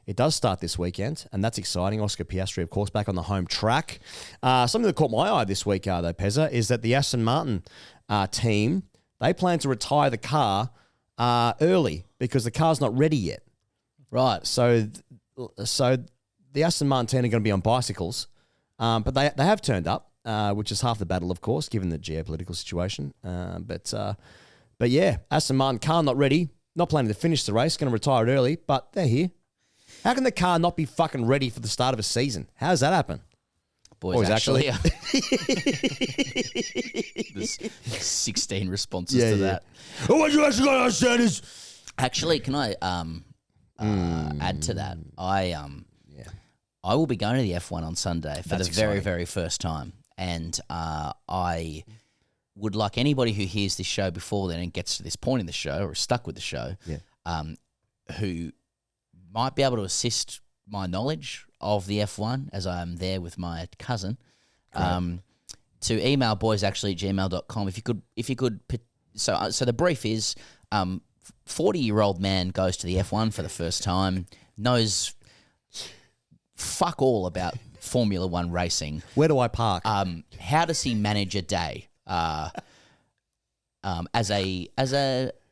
it does start this weekend, and that's exciting. Oscar Piastri, of course, back on the home track. Something that caught my eye this week, though, Pezza, is that the Aston Martin team, they plan to retire the car early because the car's not ready yet. Right. So the Aston Martin team are going to be on bicycles. But they have turned up, which is half the battle, of course, given the geopolitical situation. But yeah, Aston Martin car not ready, not planning to finish the race, going to retire it early, but they're here. How can the car not be fucking ready for the start of a season? How does that happen? Boys actually. There's 16 responses to that. Oh, what you actually got to understand is... Actually, can I add to that? I will be going to the F1 on Sunday for That's the very, exciting. very first time. And I would like anybody who hears this show before then and gets to this point in the show or is stuck with the show, who might be able to assist my knowledge of the F1 as I am there with my cousin, to email boysactually@gmail.com. If you could, so the brief is, 40-year-old man goes to the F1 for the first time, knows fuck all about Formula One racing. Where do I park? How does he manage a day as an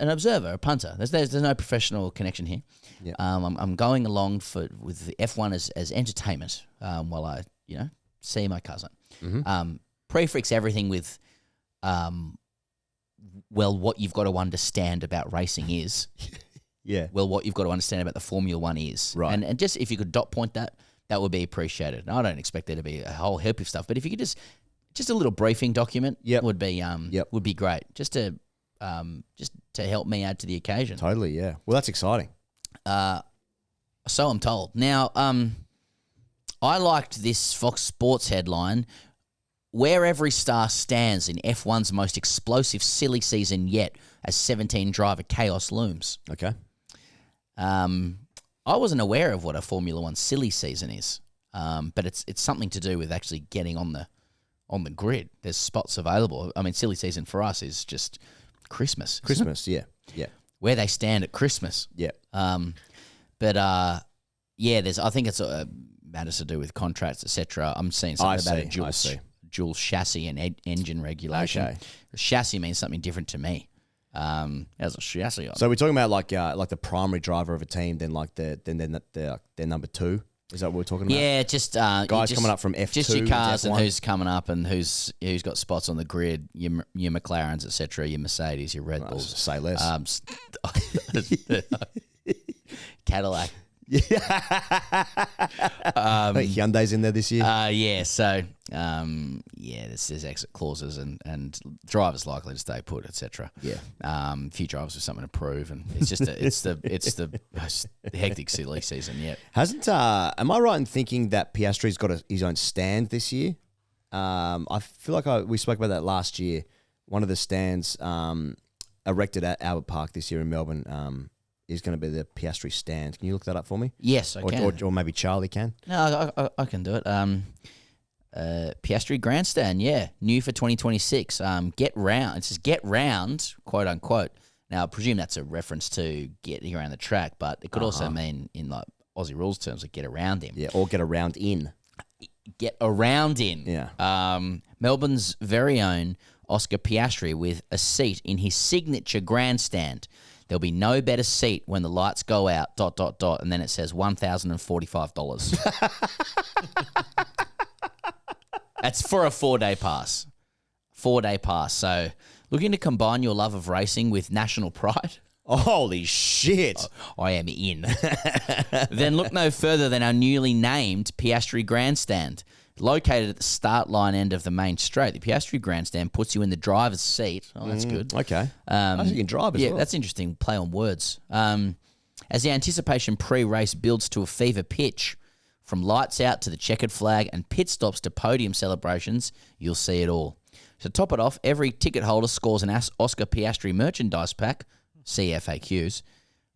observer, a punter? There's no professional connection here. Yep. I'm going along with the F1 as entertainment while I see my cousin. Mm-hmm. Prefix everything with what you've got to understand about racing is. Yeah. Well, what you've got to understand about the Formula One is. Right. And just if you could dot point that would be appreciated. And I don't expect there to be a whole heap of stuff, but if you could just a little briefing document would be great. Just to help me add to the occasion. Totally, yeah. Well, that's exciting. So I'm told. Now, I liked this Fox Sports headline, where every star stands in F1's most explosive silly season yet as 17-driver chaos looms. Okay. I wasn't aware of what a Formula One silly season is, but it's something to do with actually getting on the grid. There's spots available. I mean, silly season for us is just Christmas. Christmas, yeah. Where they stand at Christmas. Yeah. But I think it's matters to do with contracts, etc. I'm seeing something about a dual chassis and engine regulation. Okay. Chassis means something different to me. As a chassis. So we're talking about like the primary driver of a team, then their number two. Is that what we're talking about? Yeah, just guys coming up from F2. Just your cars and F1. who's coming up and who's got spots on the grid. Your McLarens, etc. Your Mercedes, your Red Bulls. Say less. Cadillac. Hyundai's in there this year. There's exit clauses and drivers likely to stay put, etc. Yeah. A few drivers with something to prove, and it's just it's the most hectic silly season yet. Hasn't am I right in thinking that Piastri's got his own stand this year? I feel like we spoke about that last year. One of the stands erected at Albert Park this year in Melbourne is going to be the Piastri stand. Can you look that up for me? Yes, I can. Or maybe Charlie can. No, I can do it. Piastri Grandstand, new for 2026. Get round. It says get round, quote unquote. Now, I presume that's a reference to getting around the track, but it could also mean in like Aussie rules terms, like get around him. Yeah, or get around in. Get around in. Yeah. Melbourne's very own Oscar Piastri with a seat in his signature grandstand. There'll be no better seat when the lights go out, ... and then it says $1,045. That's for a 4-day pass. 4-day pass. So looking to combine your love of racing with national pride? Holy shit. I am in. Then look no further than our newly named Piastri Grandstand. Located at the start line end of the main straight, the Piastri Grandstand puts you in the driver's seat. Oh, that's good. Okay. You can drive as well. Yeah, that's interesting. Play on words. As the anticipation pre-race builds to a fever pitch, from lights out to the checkered flag and pit stops to podium celebrations, you'll see it all. To top it off, every ticket holder scores an Oscar Piastri merchandise pack, CFAQs,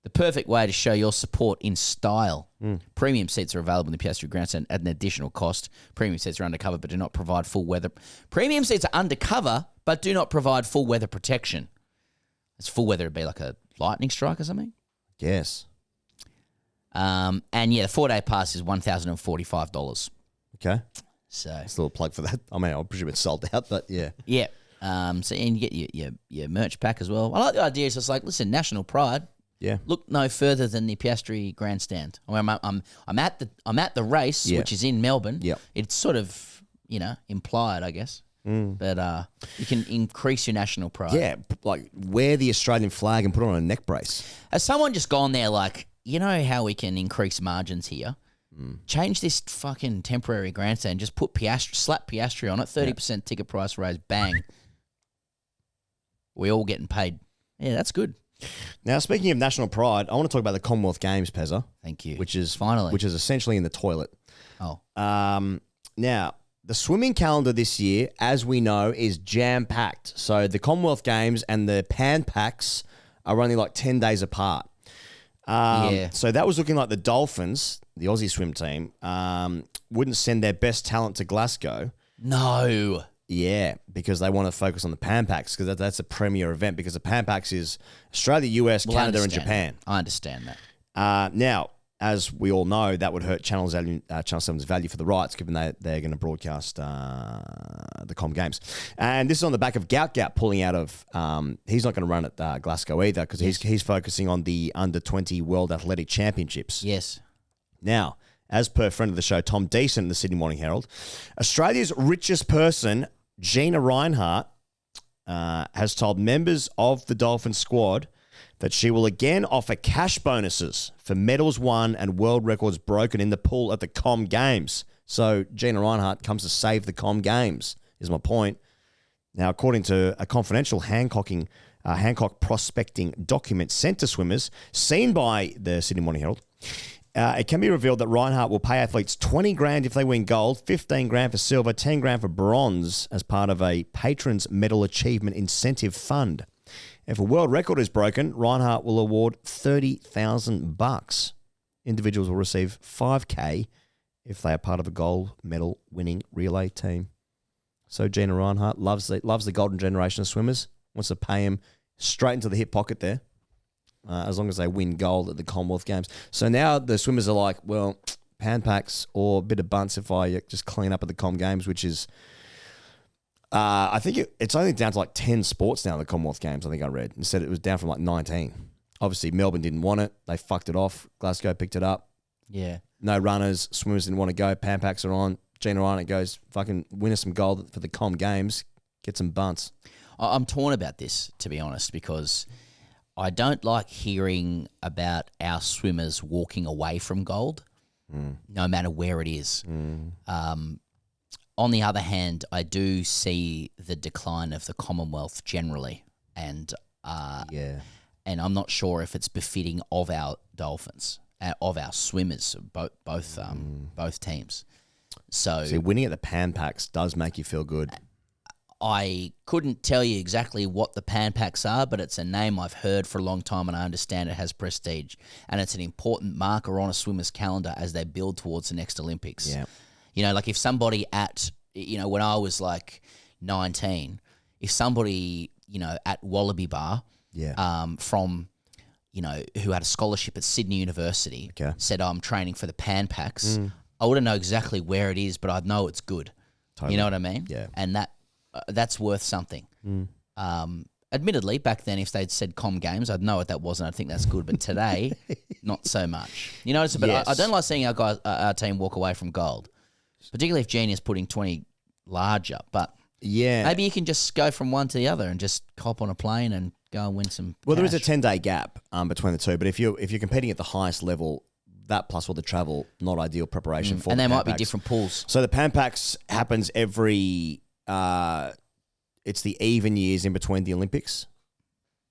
The perfect way to show your support in style. Premium seats are available in the Piastri Grandstand at an additional cost. Premium seats are undercover but do not provide full weather. Premium seats are undercover but do not provide full weather protection. It's full weather would be like a lightning strike or something. Yes. And yeah, the 4-day pass is $1,045. Okay. So it's a little plug for that. I mean, I presume it's sold out, but yeah. Yeah. So and you get your merch pack as well. I like the idea. It's just like, listen, national pride. Yeah. Look no further than the Piastri Grandstand. I mean, I'm at the race, Yeah. which is in Melbourne. Yep. It's sort of implied, I guess. But you can increase your national pride. Yeah, like wear the Australian flag and put on a neck brace. Has someone just gone there like, you know how we can increase margins here? Change this fucking temporary grandstand. Just put slap Piastri on it. 30% ticket price raise. Bang. We all getting paid. Yeah, that's good. Now, speaking of national pride, I want to talk about the Commonwealth Games, Pezza. Thank you. Which is finally, essentially in the toilet. Oh. Now, the swimming calendar this year, as we know, is jam-packed. So the Commonwealth Games and the Pan Pacs are only like 10 days apart. So that was looking like the Dolphins, the Aussie swim team, wouldn't send their best talent to Glasgow. No. Yeah, because they want to focus on the Pan Pacs because that's a premier event because the Pan Pacs is Australia, US, Canada, and Japan. I understand that. Now, as we all know, that would hurt Channel 7's value for the rights, given that they're going to broadcast the Com Games. And this is on the back of Gout pulling out of. He's not going to run at Glasgow either because he's focusing on the Under-20 World Athletic Championships. Yes. Now, as per friend of the show, Tom Deason in the Sydney Morning Herald, Australia's richest person, Gina Reinhart, has told members of the Dolphin squad that she will again offer cash bonuses for medals won and world records broken in the pool at the Com Games. So Gina Reinhart comes to save the Com Games, is my point. Now, according to a confidential Hancock prospecting document sent to swimmers, seen by the Sydney Morning Herald, it can be revealed that Reinhart will pay athletes $20,000 if they win gold, $15,000 for silver, $10,000 for bronze as part of a Patrons Medal Achievement Incentive Fund. If a world record is broken, Reinhart will award $30,000. Individuals will receive $5,000 if they are part of a gold medal winning relay team. So Gina Reinhart loves the golden generation of swimmers, wants to pay him straight into the hip pocket there. As long as they win gold at the Commonwealth Games. So now the swimmers are like, well, Pan Pacs or a bit of bunts if I just clean up at the Com Games, which is, I think it's only down to like 10 sports now in the Commonwealth Games, I think I read. Instead, it was down from like 19. Obviously, Melbourne didn't want it. They fucked it off. Glasgow picked it up. Yeah. No runners. Swimmers didn't want to go. Pan Pacs are on. Gina Reinhart goes, fucking win us some gold for the Com Games. Get some bunts. I'm torn about this, to be honest, because I don't like hearing about our swimmers walking away from gold, no matter where it is. On the other hand, I do see the decline of the Commonwealth generally, and I'm not sure if it's befitting of our Dolphins, of our swimmers, both teams. So see, winning at the Pan Pacs does make you feel good. I couldn't tell you exactly what the Pan Pacs are, but it's a name I've heard for a long time, and I understand it has prestige. And it's an important marker on a swimmer's calendar as they build towards the next Olympics. Yeah. You know, like if somebody when I was like 19, if somebody, at Wallaby Bar, from, who had a scholarship at Sydney University, said, I'm training for the Pan Pacs, I wouldn't know exactly where it is, but I'd know it's good. Totally. You know what I mean? Yeah. And that's worth something. Admittedly, back then, if they'd said Com Games, I'd know what that was, and I'd think that's good. But today, not so much. But I don't like seeing our team walk away from gold, particularly if Genius putting 20 larger. But maybe you can just go from one to the other and just hop on a plane and go and win some. Well, cash. there is a 10-day gap between the two, but if you're competing at the highest level, that plus all the travel, not ideal preparation for. And the there Pan might be Pacs. different pools. So the Pan Pacs happens every. It's the even years in between the Olympics.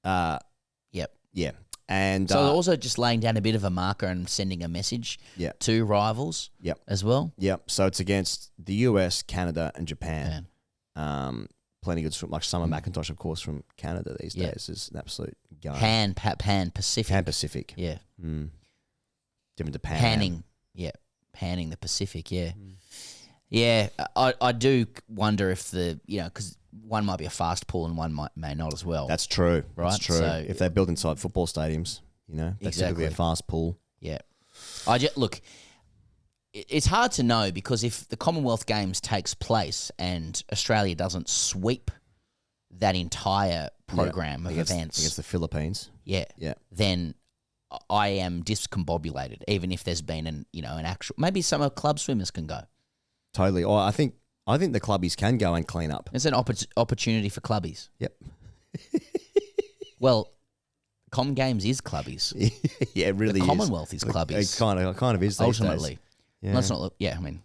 Yep. Yeah. And so also just laying down a bit of a marker and sending a message to rivals as well. Yep. So it's against the US, Canada, and Japan. plenty good swim. Like Summer McIntosh, of course, from Canada these days is an absolute gun. Pan Pacific. Pan Pacific. Yeah. Different to Pan. Panning. Yeah. Panning the Pacific. Yeah. Yeah. I do wonder if because one might be a fast pool and one may not as well. That's true. Right. That's true. So, if they're built inside football stadiums, that's typically a fast pool. Yeah. Look, it's hard to know because if the Commonwealth Games takes place and Australia doesn't sweep that entire program of events against the Philippines, then I am discombobulated. Even if there's been an actual, maybe some club swimmers can go. Totally. Oh, I think the clubbies can go and clean up. It's an opportunity for clubbies. Yep. Well, Com Games is clubbies. Yeah, it really the is. Commonwealth is clubbies. It kind of is these ultimately. days. Yeah. Let's not look. Yeah, I mean,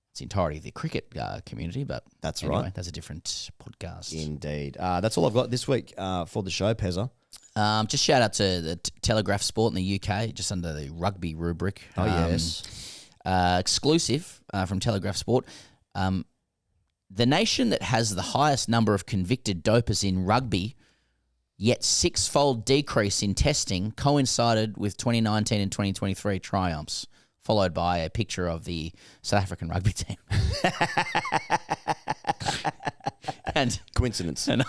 it's the entirety of the cricket community, but that's anyway, right. That's a different podcast. Indeed. That's all I've got this week for the show, Pezza. Just shout out to the Telegraph Sport in the UK, just under the rugby rubric. Oh, yes. Exclusive from Telegraph Sport. The nation that has the highest number of convicted dopers in rugby, yet six-fold decrease in testing, coincided with 2019 and 2023 triumphs, followed by a picture of the South African rugby team. And coincidence. And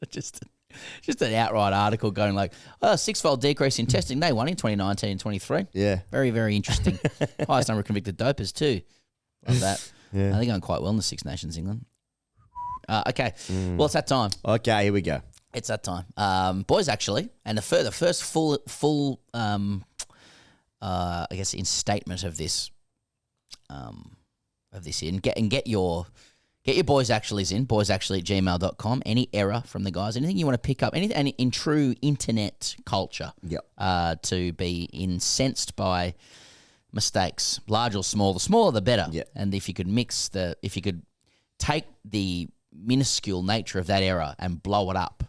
just an outright article going like, six-fold decrease in testing. They won in 2019 and 23. Yeah. Very, very interesting. Highest number of convicted dopers too. Love that. Yeah. They're going quite well in the Six Nations, England. Okay. Well, it's that time. Okay, here we go. It's that time. Boys, actually, and the first full I guess, instatement of this in. Get your boys actuallys in, boysactually@gmail.com. Any error from the guys, anything you want to pick up, anything in true internet culture. Yep. To be incensed by mistakes, large or small. The smaller the better. Yep. And if you could take the minuscule nature of that error and blow it up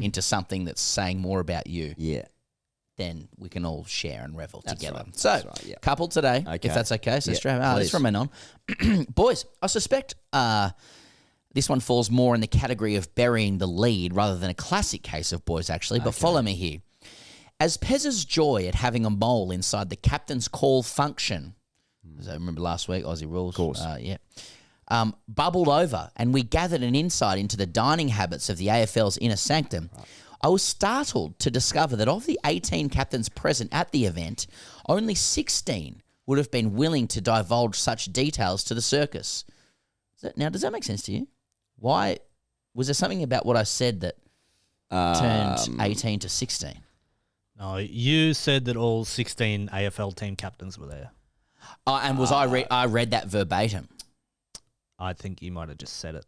into something that's saying more about you. Yeah. Then we can all share and revel together. Right. So, That's right, yeah. couple today, Okay. if that's okay. So, Yeah, straight this please. from men on. Boys, I suspect this one falls more in the category of burying the lead rather than a classic case of boys, actually. But follow me here. As Pez's joy at having a mole inside the captain's call function, as I remember last week, Aussie rules. Of course. Bubbled over, and we gathered an insight into the dining habits of the AFL's inner sanctum. Right. I was startled to discover that of the 18 captains present at the event, only 16 would have been willing to divulge such details to the circus. Now, does that make sense to you? Why? Was there something about what I said that turned 18 to 16? No, you said that all 16 AFL team captains were there. And was I read that verbatim? I think you might have just said it.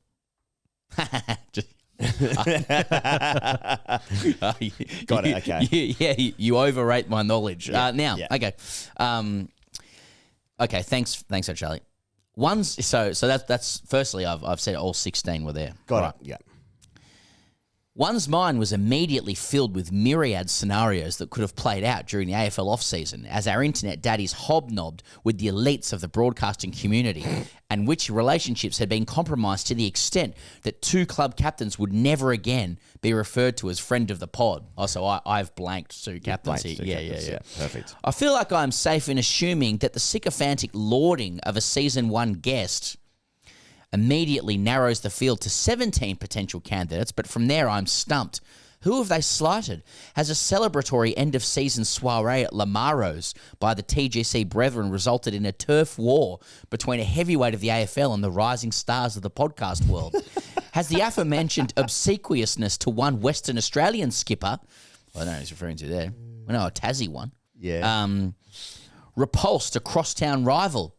Got it. Okay. You overrate my knowledge. Yeah, Okay. Okay. Thanks, Charlie. So that's firstly, I've said all 16 were there. Got it. Yeah. One's mind was immediately filled with myriad scenarios that could have played out during the AFL off-season as our internet daddies hobnobbed with the elites of the broadcasting community, and which relationships had been compromised to the extent that two club captains would never again be referred to as friend of the pod. Oh, so I've blanked two captains here. Yeah. Perfect. I feel like I'm safe in assuming that the sycophantic lauding of a season one guest immediately narrows the field to 17 potential candidates, but from there I'm stumped. Who have they slighted? Has a celebratory end-of-season soiree at Lamaro's by the TGC brethren resulted in a turf war between a heavyweight of the AFL and the rising stars of the podcast world? Has the aforementioned obsequiousness to one Western Australian skipper, I don't know who he's referring to there, I know a Tassie one, repulsed a crosstown rival?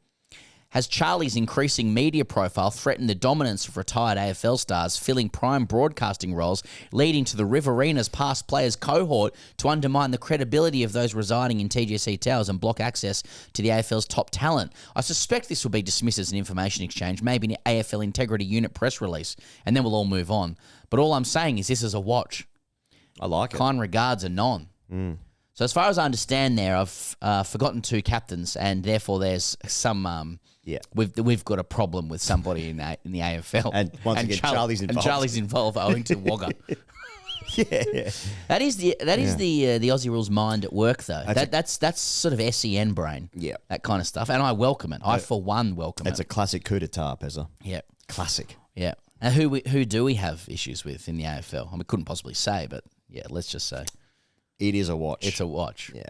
Has Charlie's increasing media profile threatened the dominance of retired AFL stars filling prime broadcasting roles, leading to the Riverina's past players cohort to undermine the credibility of those residing in TGC towers and block access to the AFL's top talent? I suspect this will be dismissed as an information exchange, maybe an AFL Integrity Unit press release, and then we'll all move on. But all I'm saying is this is a watch. I like it. Kind regards, Anon. So as far as I understand, there I've forgotten 2 captains, and therefore there's some. We've got a problem with somebody in the AFL, and once again, Charlie's involved. And Charlie's involved owing to Wagga. Yeah. That is the Aussie rules mind at work though. That's sort of SEN brain. Yeah. That kind of stuff, and I welcome it. I for one welcome it. It's a classic coup d'etat, Pezza. Yeah. Classic. Yeah. And who do we have issues with in the AFL? I mean, couldn't possibly say, but yeah, let's just say it is a watch. It's a watch. Yeah.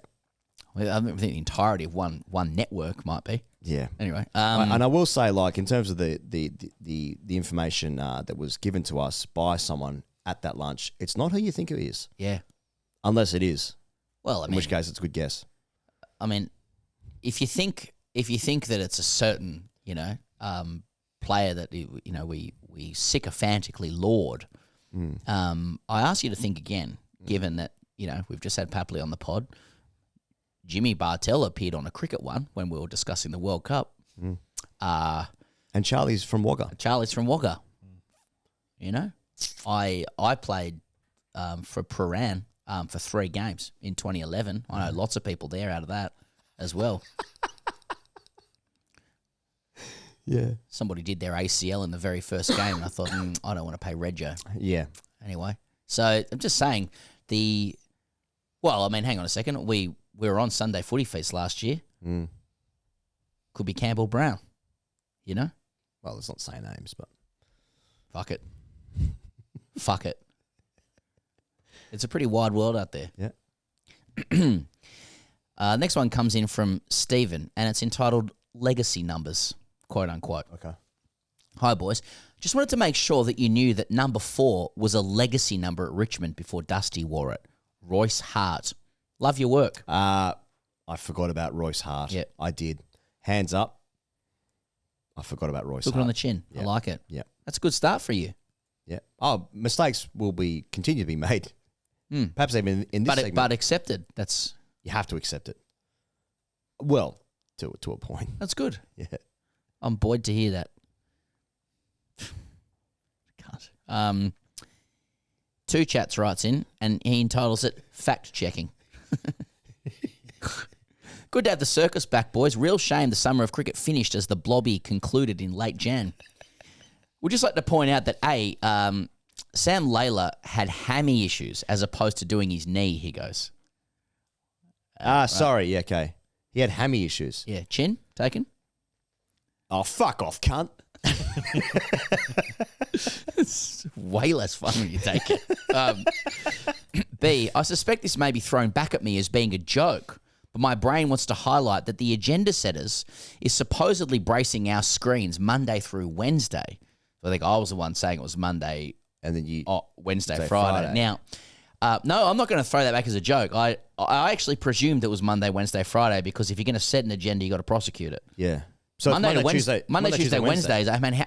I don't think the entirety of one network might be. Yeah. Anyway, and I will say, like, in terms of the information that was given to us by someone at that lunch, it's not who you think it is. Yeah. Unless it is. Well, in which case it's a good guess. I mean, if you think that it's a certain, player that we sycophantically laud, I ask you to think again, given that we've just had Papley on the pod. Jimmy Bartell appeared on a cricket one when we were discussing the World Cup. And Charlie's from Wagga. I played for Prahran for 3 games in 2011. I know lots of people there out of that as well. Yeah. Somebody did their ACL in the very first game, and I thought, I don't want to pay Rego. Yeah. Anyway, so I'm just saying hang on a second. We were on Sunday Footy Feast last year. Could be Campbell Brown, Well, let's not say names, but fuck it. Fuck it. It's a pretty wide world out there. Yeah. Next one comes in from Stephen, and it's entitled Legacy Numbers, quote unquote. Okay. Hi, boys. Just wanted to make sure that you knew that number 4 was a legacy number at Richmond before Dusty wore it. Royce Hart. Love your work. I forgot about Royce Hart. Yeah. I did. Hands up. I forgot about Royce Took Hart. it on the chin. Yeah. I like it. Yeah. That's a good start for you. Yeah. Oh, mistakes will continue to be made. Perhaps even in this segment. But accepted. You have to accept it. Well, to a point. That's good. Yeah. I'm buoyed to hear that. Can't. 2 chats writes in, and he entitles it Fact Checking. Good to have the circus back, boys. Real shame the summer of cricket finished as the blobby concluded in late Jan. We'd just like to point out that Sam Layla had hammy issues as opposed to doing his knee, he goes. Sorry. Yeah, okay. He had hammy issues. Yeah. Chin taken? Oh, fuck off, cunt. It's way less fun when you take it. B, I suspect this may be thrown back at me as being a joke, but my brain wants to highlight that the agenda setters is supposedly bracing our screens Monday through Wednesday. So I think I was the one saying it was Monday and then Wednesday, Friday. Now, no, I'm not going to throw that back as a joke. I actually presumed it was Monday, Wednesday, Friday because if you're going to set an agenda, you got to prosecute it. Yeah. So Monday, Tuesday, Wednesdays. I mean,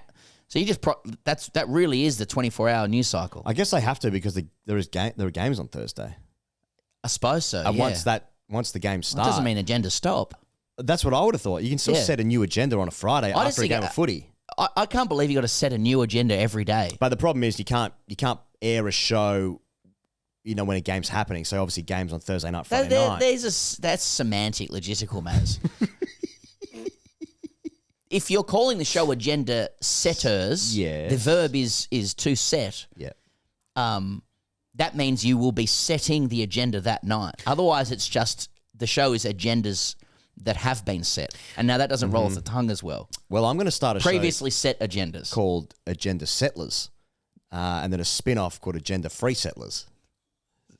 so you just that really is the 24-hour news cycle. I guess they have to because there were games on Thursday. I suppose so. And yeah. once the games start, That doesn't mean agendas stop. That's what I would have thought. You can still set a new agenda on a Friday after a game of footy. I can't believe you got to set a new agenda every day. But the problem is you can't air a show, when a game's happening. So obviously games on Thursday night, Friday night. That's semantic, logistical matters. If you're calling the show agenda setters, the verb is to set. Yeah. That means you will be setting the agenda that night. Otherwise, it's just the show is agendas that have been set. And now that doesn't roll off the tongue as well. Well, I'm going to start a previously set agendas called Agenda Settlers, and then a spin-off called Agenda Free Settlers.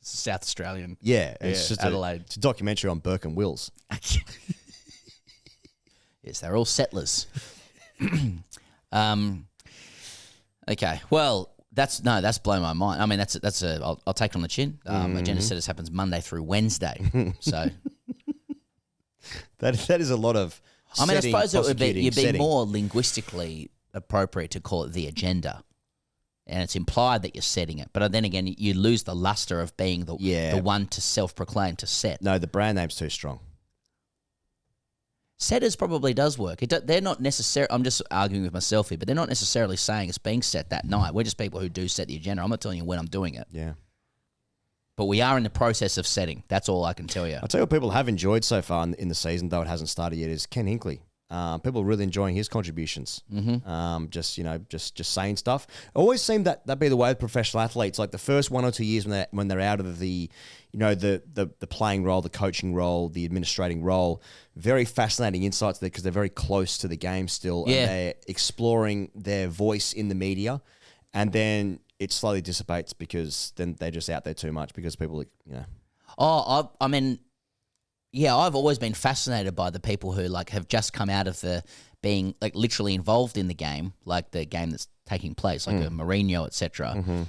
South Australian. Yeah, it's just Adelaide. It's a documentary on Burke and Wills. Yes, they're all settlers. Okay, well, that's blown my mind. I mean, I'll take it on the chin. Agenda setters happens Monday through Wednesday, so that is a lot of. I mean, I suppose it would be more linguistically appropriate to call it the agenda, and it's implied that you're setting it. But then again, you lose the luster of being the one to self-proclaim to set. No, the brand name's too strong. Setters probably does work. They're not necessarily. I'm just arguing with myself here, but they're not necessarily saying it's being set that night. We're just people who do set the agenda. I'm not telling you when I'm doing it. Yeah. But we are in the process of setting. That's all I can tell you. I'll tell you what people have enjoyed so far in the season, though it hasn't started yet, is Ken Hinkley. People are really enjoying his contributions. Just saying stuff. It always seemed that be the way with professional athletes. Like the first 1 or 2 years when they're out of the playing role, the coaching role, the administrating role, very fascinating insights there because they're very close to the game still, and they're exploring their voice in the media, and then it slowly dissipates because then they're just out there too much because people, Oh, I mean. Yeah, I've always been fascinated by the people who have just come out of the being literally involved in the game, like the game that's taking place, like a Mourinho, etc. Mm-hmm.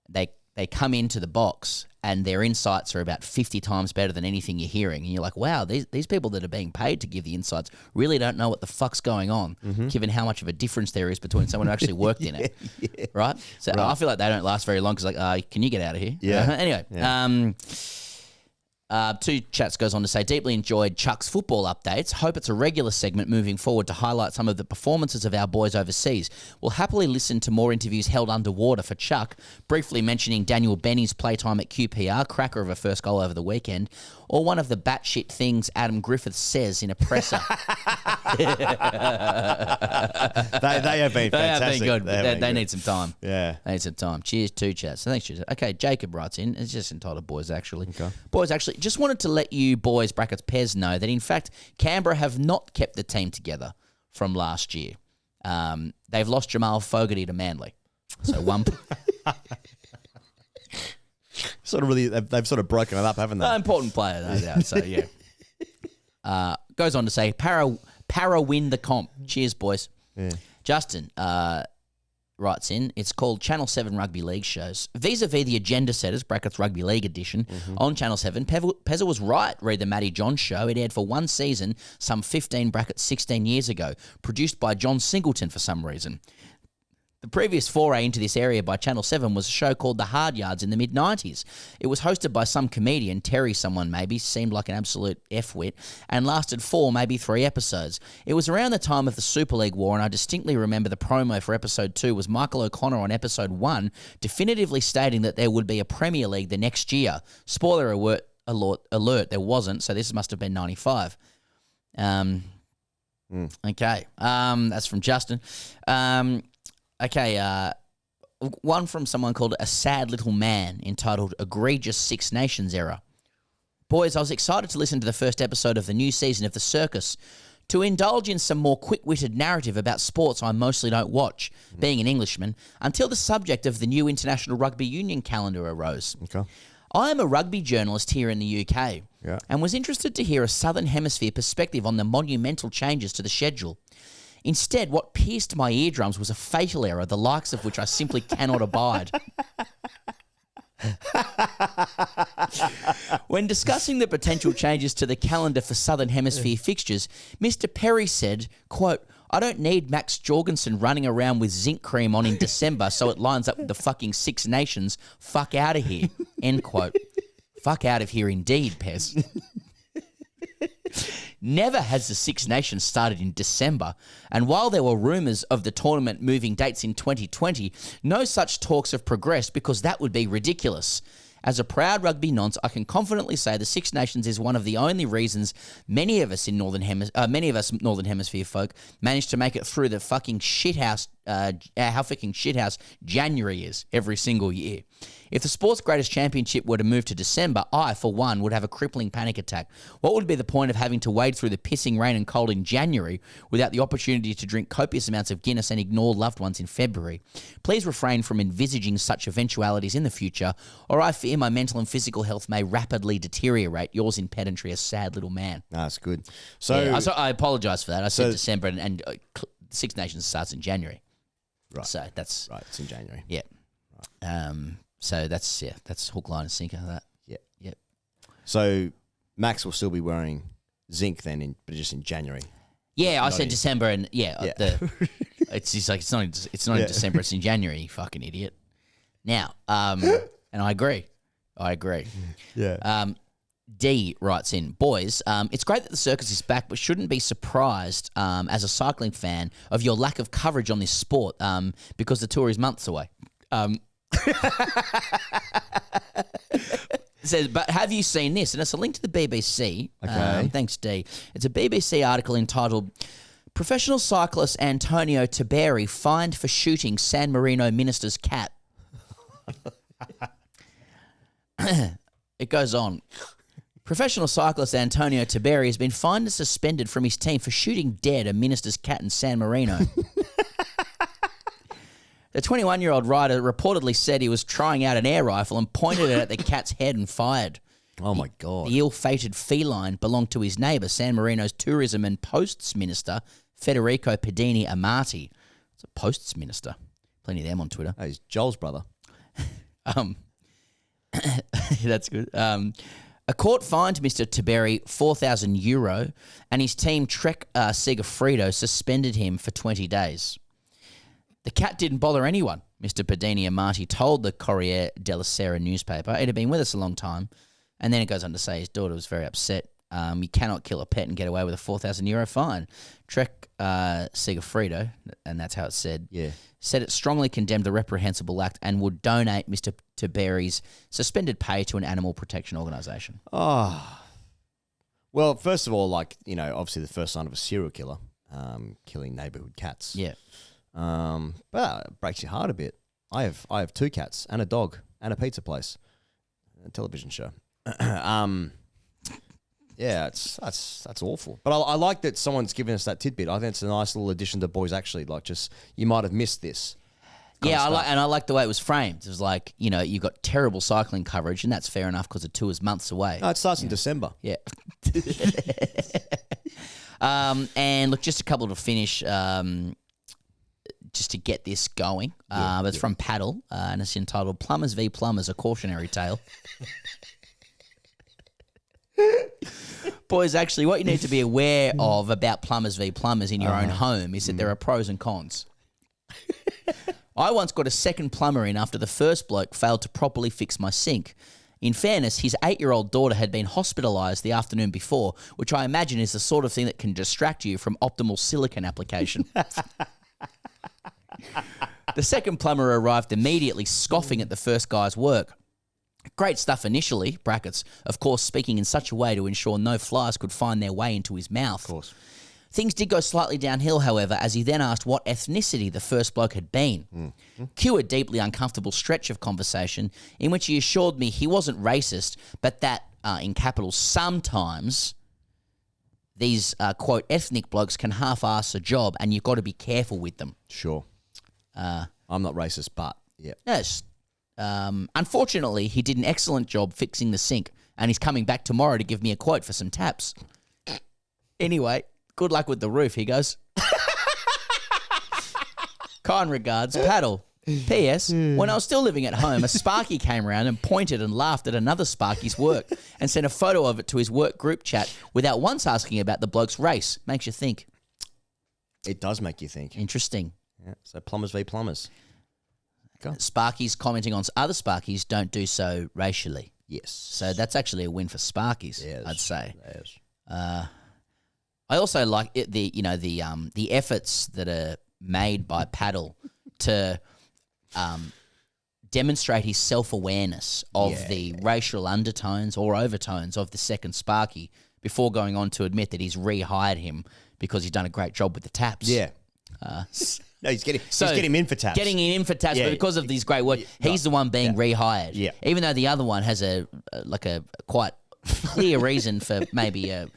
They come into the box and their insights are about 50 times better than anything you're hearing, and you're like, wow, these people that are being paid to give the insights really don't know what the fuck's going on, given how much of a difference there is between someone who actually worked in it, right? So I feel like they don't last very long because can you get out of here? Yeah. Anyway. Two chats goes on to say, deeply enjoyed Chuck's football updates. Hope it's a regular segment moving forward to highlight some of the performances of our boys overseas. We'll happily listen to more interviews held underwater for Chuck, briefly mentioning Daniel Benny's playtime at QPR, cracker of a first goal over the weekend, or one of the batshit things Adam Griffith says in a presser. They have been fantastic. They have been good. They need some time. Yeah. They need some time. Cheers, two chats. So thanks, cheers. Okay, Jacob writes in. It's just entitled Boys Actually. Okay. Boys Actually, just wanted to let you boys, brackets Pez, know that in fact Canberra have not kept the team together from last year. They've lost Jamal Fogarty to Manly. So one... They've sort of broken it up, haven't they? Important player, no doubt. So yeah. Goes on to say, Para win the comp. Cheers, boys. Yeah. Justin writes in, it's called Channel 7 Rugby League shows. Vis-a-vis the agenda setters, brackets Rugby League edition, on Channel 7, Pezza was right, read the Matty John show. It aired for one season some 15, brackets 16 years ago, produced by John Singleton for some reason. The previous foray into this area by Channel 7 was a show called The Hard Yards in the mid-90s. It was hosted by some comedian, Terry someone maybe, seemed like an absolute F-wit, and lasted 4, maybe 3 episodes. It was around the time of the Super League War, and I distinctly remember the promo for episode 2 was Michael O'Connor on episode 1, definitively stating that there would be a Premier League the next year. Spoiler alert, there wasn't, so this must have been 95. Okay, that's from Justin. Okay, one from someone called A Sad Little Man entitled Egregious Six Nations Era. Boys, I was excited to listen to the first episode of the new season of The Circus to indulge in some more quick-witted narrative about sports I mostly don't watch, being an Englishman, until the subject of the new International Rugby Union calendar arose. Okay. I am a rugby journalist here in the UK and was interested to hear a Southern Hemisphere perspective on the monumental changes to the schedule. Instead, what pierced my eardrums was a fatal error, the likes of which I simply cannot abide. When discussing the potential changes to the calendar for Southern Hemisphere fixtures, Mr. Perry said, quote, I don't need Max Jorgensen running around with zinc cream on in December so it lines up with the fucking Six Nations. Fuck out of here. End quote. Fuck out of here indeed, Pez. Never has the Six Nations started in December, and while there were rumours of the tournament moving dates in 2020, no such talks have progressed because that would be ridiculous. As a proud rugby nonce, I can confidently say the Six Nations is one of the only reasons many of us Northern Hemisphere folk managed to make it through the fucking shithouse, how fucking shithouse January is every single year. If the sport's greatest championship were to move to December, I, for one, would have a crippling panic attack. What would be the point of having to wade through the pissing rain and cold in January without the opportunity to drink copious amounts of Guinness and ignore loved ones in February? Please refrain from envisaging such eventualities in the future, or I fear my mental and physical health may rapidly deteriorate. Yours in pedantry, a sad little man. That's good. So, yeah, I apologise for that. I said December, and Six Nations starts in January. Right. So that's... Right, it's in January. Yeah. Right. So that's hook, line, and sinker. That. Yep. So Max will still be wearing zinc then, but just in January. Yeah, I said December, and it's just like it's not in December. It's in January. You fucking idiot. Now, and I agree. Yeah. D writes in, boys, it's great that the circus is back, but shouldn't be surprised as a cycling fan of your lack of coverage on this sport because the tour is months away. It says, but have you seen this? And it's a link to the BBC. Okay. Thanks, D. It's a BBC article entitled Professional Cyclist Antonio Tiberi Fined for Shooting San Marino Minister's Cat. It goes on. Professional cyclist Antonio Tiberi has been fined and suspended from his team for shooting dead a minister's cat in San Marino. The 21-year-old rider reportedly said he was trying out an air rifle and pointed it at the cat's head and fired. Oh, my God. The ill-fated feline belonged to his neighbour, San Marino's Tourism and Posts Minister, Federico Pedini Amati. It's a Posts Minister. Plenty of them on Twitter. Oh, he's Joel's brother. That's good. A court fined Mr. Tiberi €4,000 and his team Trek Segafredo suspended him for 20 days. The cat didn't bother anyone, Mr. Pedini Amati told the Corriere della Sera newspaper. It had been with us a long time. And then it goes on to say his daughter was very upset. You cannot kill a pet and get away with a €4,000 fine. Trek Segafredo, and that's how it said, said it strongly condemned the reprehensible act and would donate Mr. Tiberi's suspended pay to an animal protection organisation. Oh. Well, first of all, obviously the first sign of a serial killer, killing neighbourhood cats. Yeah. But it breaks your heart a bit. I have 2 cats and a dog and a pizza place, a television show. Yeah, that's awful. But I like that someone's given us that tidbit. I think it's a nice little addition to Boys Actually. You might have missed this. Yeah, I like the way it was framed. It was like, you got terrible cycling coverage, and that's fair enough because the tour is months away. No, it starts in December. Yeah. And look, just a couple to finish, just to get this going. It's from Paddle, and it's entitled Plumbers v Plumbers, a Cautionary Tale. Boys, actually, what you need to be aware of about plumbers v plumbers in your own home is that there are pros and cons. I once got a second plumber in after the first bloke failed to properly fix my sink. In fairness, his 8-year-old daughter had been hospitalised the afternoon before, which I imagine is the sort of thing that can distract you from optimal silicone application. The second plumber arrived immediately, scoffing at the first guy's work. Great stuff initially, brackets, of course, speaking in such a way to ensure no flies could find their way into his mouth. Of course. Things did go slightly downhill, however, as he then asked what ethnicity the first bloke had been. Cue a deeply uncomfortable stretch of conversation in which he assured me he wasn't racist, but that, in capitals, sometimes these, quote, ethnic blokes can half-ass a job and you've got to be careful with them. Sure. I'm not racist, but, yeah. Yes. Unfortunately, he did an excellent job fixing the sink, and he's coming back tomorrow to give me a quote for some taps. Anyway, good luck with the roof, he goes. Kind regards, Paddle. P.S. When I was still living at home, a Sparky came around and pointed and laughed at another Sparky's work and sent a photo of it to his work group chat without once asking about the bloke's race. Makes you think. It does make you think. Interesting. Yeah. So plumbers v plumbers. Sparkies commenting on other Sparkies don't do so racially. Yes. So that's actually a win for Sparkies, yes. I'd say. Yes. I also like the efforts that are made by Paddle to demonstrate his self-awareness of the racial undertones or overtones of the second Sparky before going on to admit that he's rehired him because he's done a great job with the taps. Yeah. No, he's getting him in for taps. Getting him in for taps, but because of these great work, he's the one being rehired. Yeah. Even though the other one has a quite clear reason for maybe a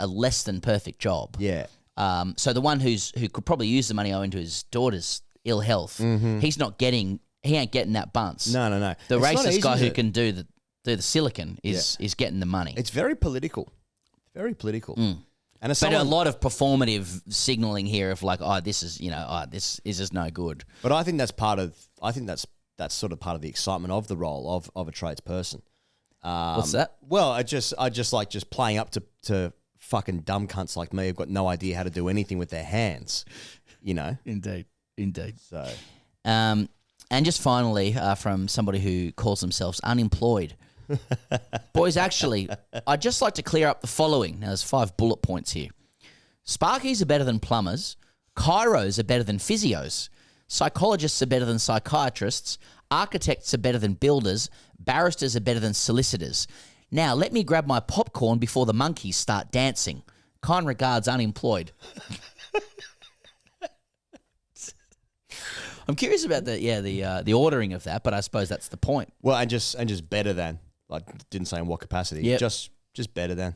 less than perfect job. Yeah. So the one who could probably use the money owing to his daughter's ill health, he ain't getting that bunce. No. The It's not racist easy guy who to- can do the silicon is getting the money. It's very political. Very political. And as But a someone, lot of performative signaling here of like, this is just no good. but I think that's sort of part of the excitement of the role of a tradesperson. What's that? Well, I just like just playing up to fucking dumb cunts like me who've got no idea how to do anything with their hands, Indeed. So, And just finally, from somebody who calls themselves unemployed. Boys, actually, I'd just like to clear up the following. Now, there's 5 bullet points here. Sparkies are better than plumbers. Chiros are better than physios. Psychologists are better than psychiatrists. Architects are better than builders. Barristers are better than solicitors. Now, let me grab my popcorn before the monkeys start dancing. Kind regards, unemployed. I'm curious about the ordering of that, but I suppose that's the point. Well, and just better than. Like, didn't say in what capacity. Yep. Just better than.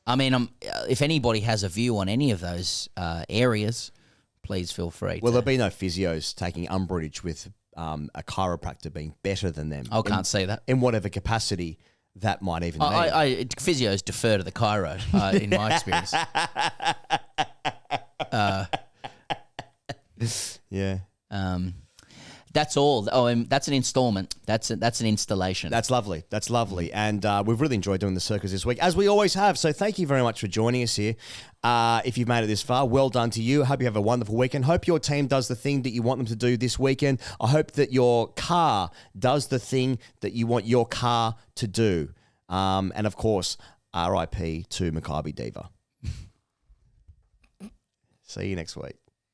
I mean, if anybody has a view on any of those areas, please feel free. Well, there'll be no physios taking umbrage with a chiropractor being better than them. I can't say that. In whatever capacity that might even mean. Physios defer to the chiro, in my experience. Yeah. That's all. Oh, that's an installment. That's an installation. That's lovely. That's lovely. And we've really enjoyed doing the circus this week, as we always have. So thank you very much for joining us here. If you've made it this far, well done to you. I hope you have a wonderful weekend. Hope your team does the thing that you want them to do this weekend. I hope that your car does the thing that you want your car to do. And of course, RIP to Maccabi Diva. See you next week.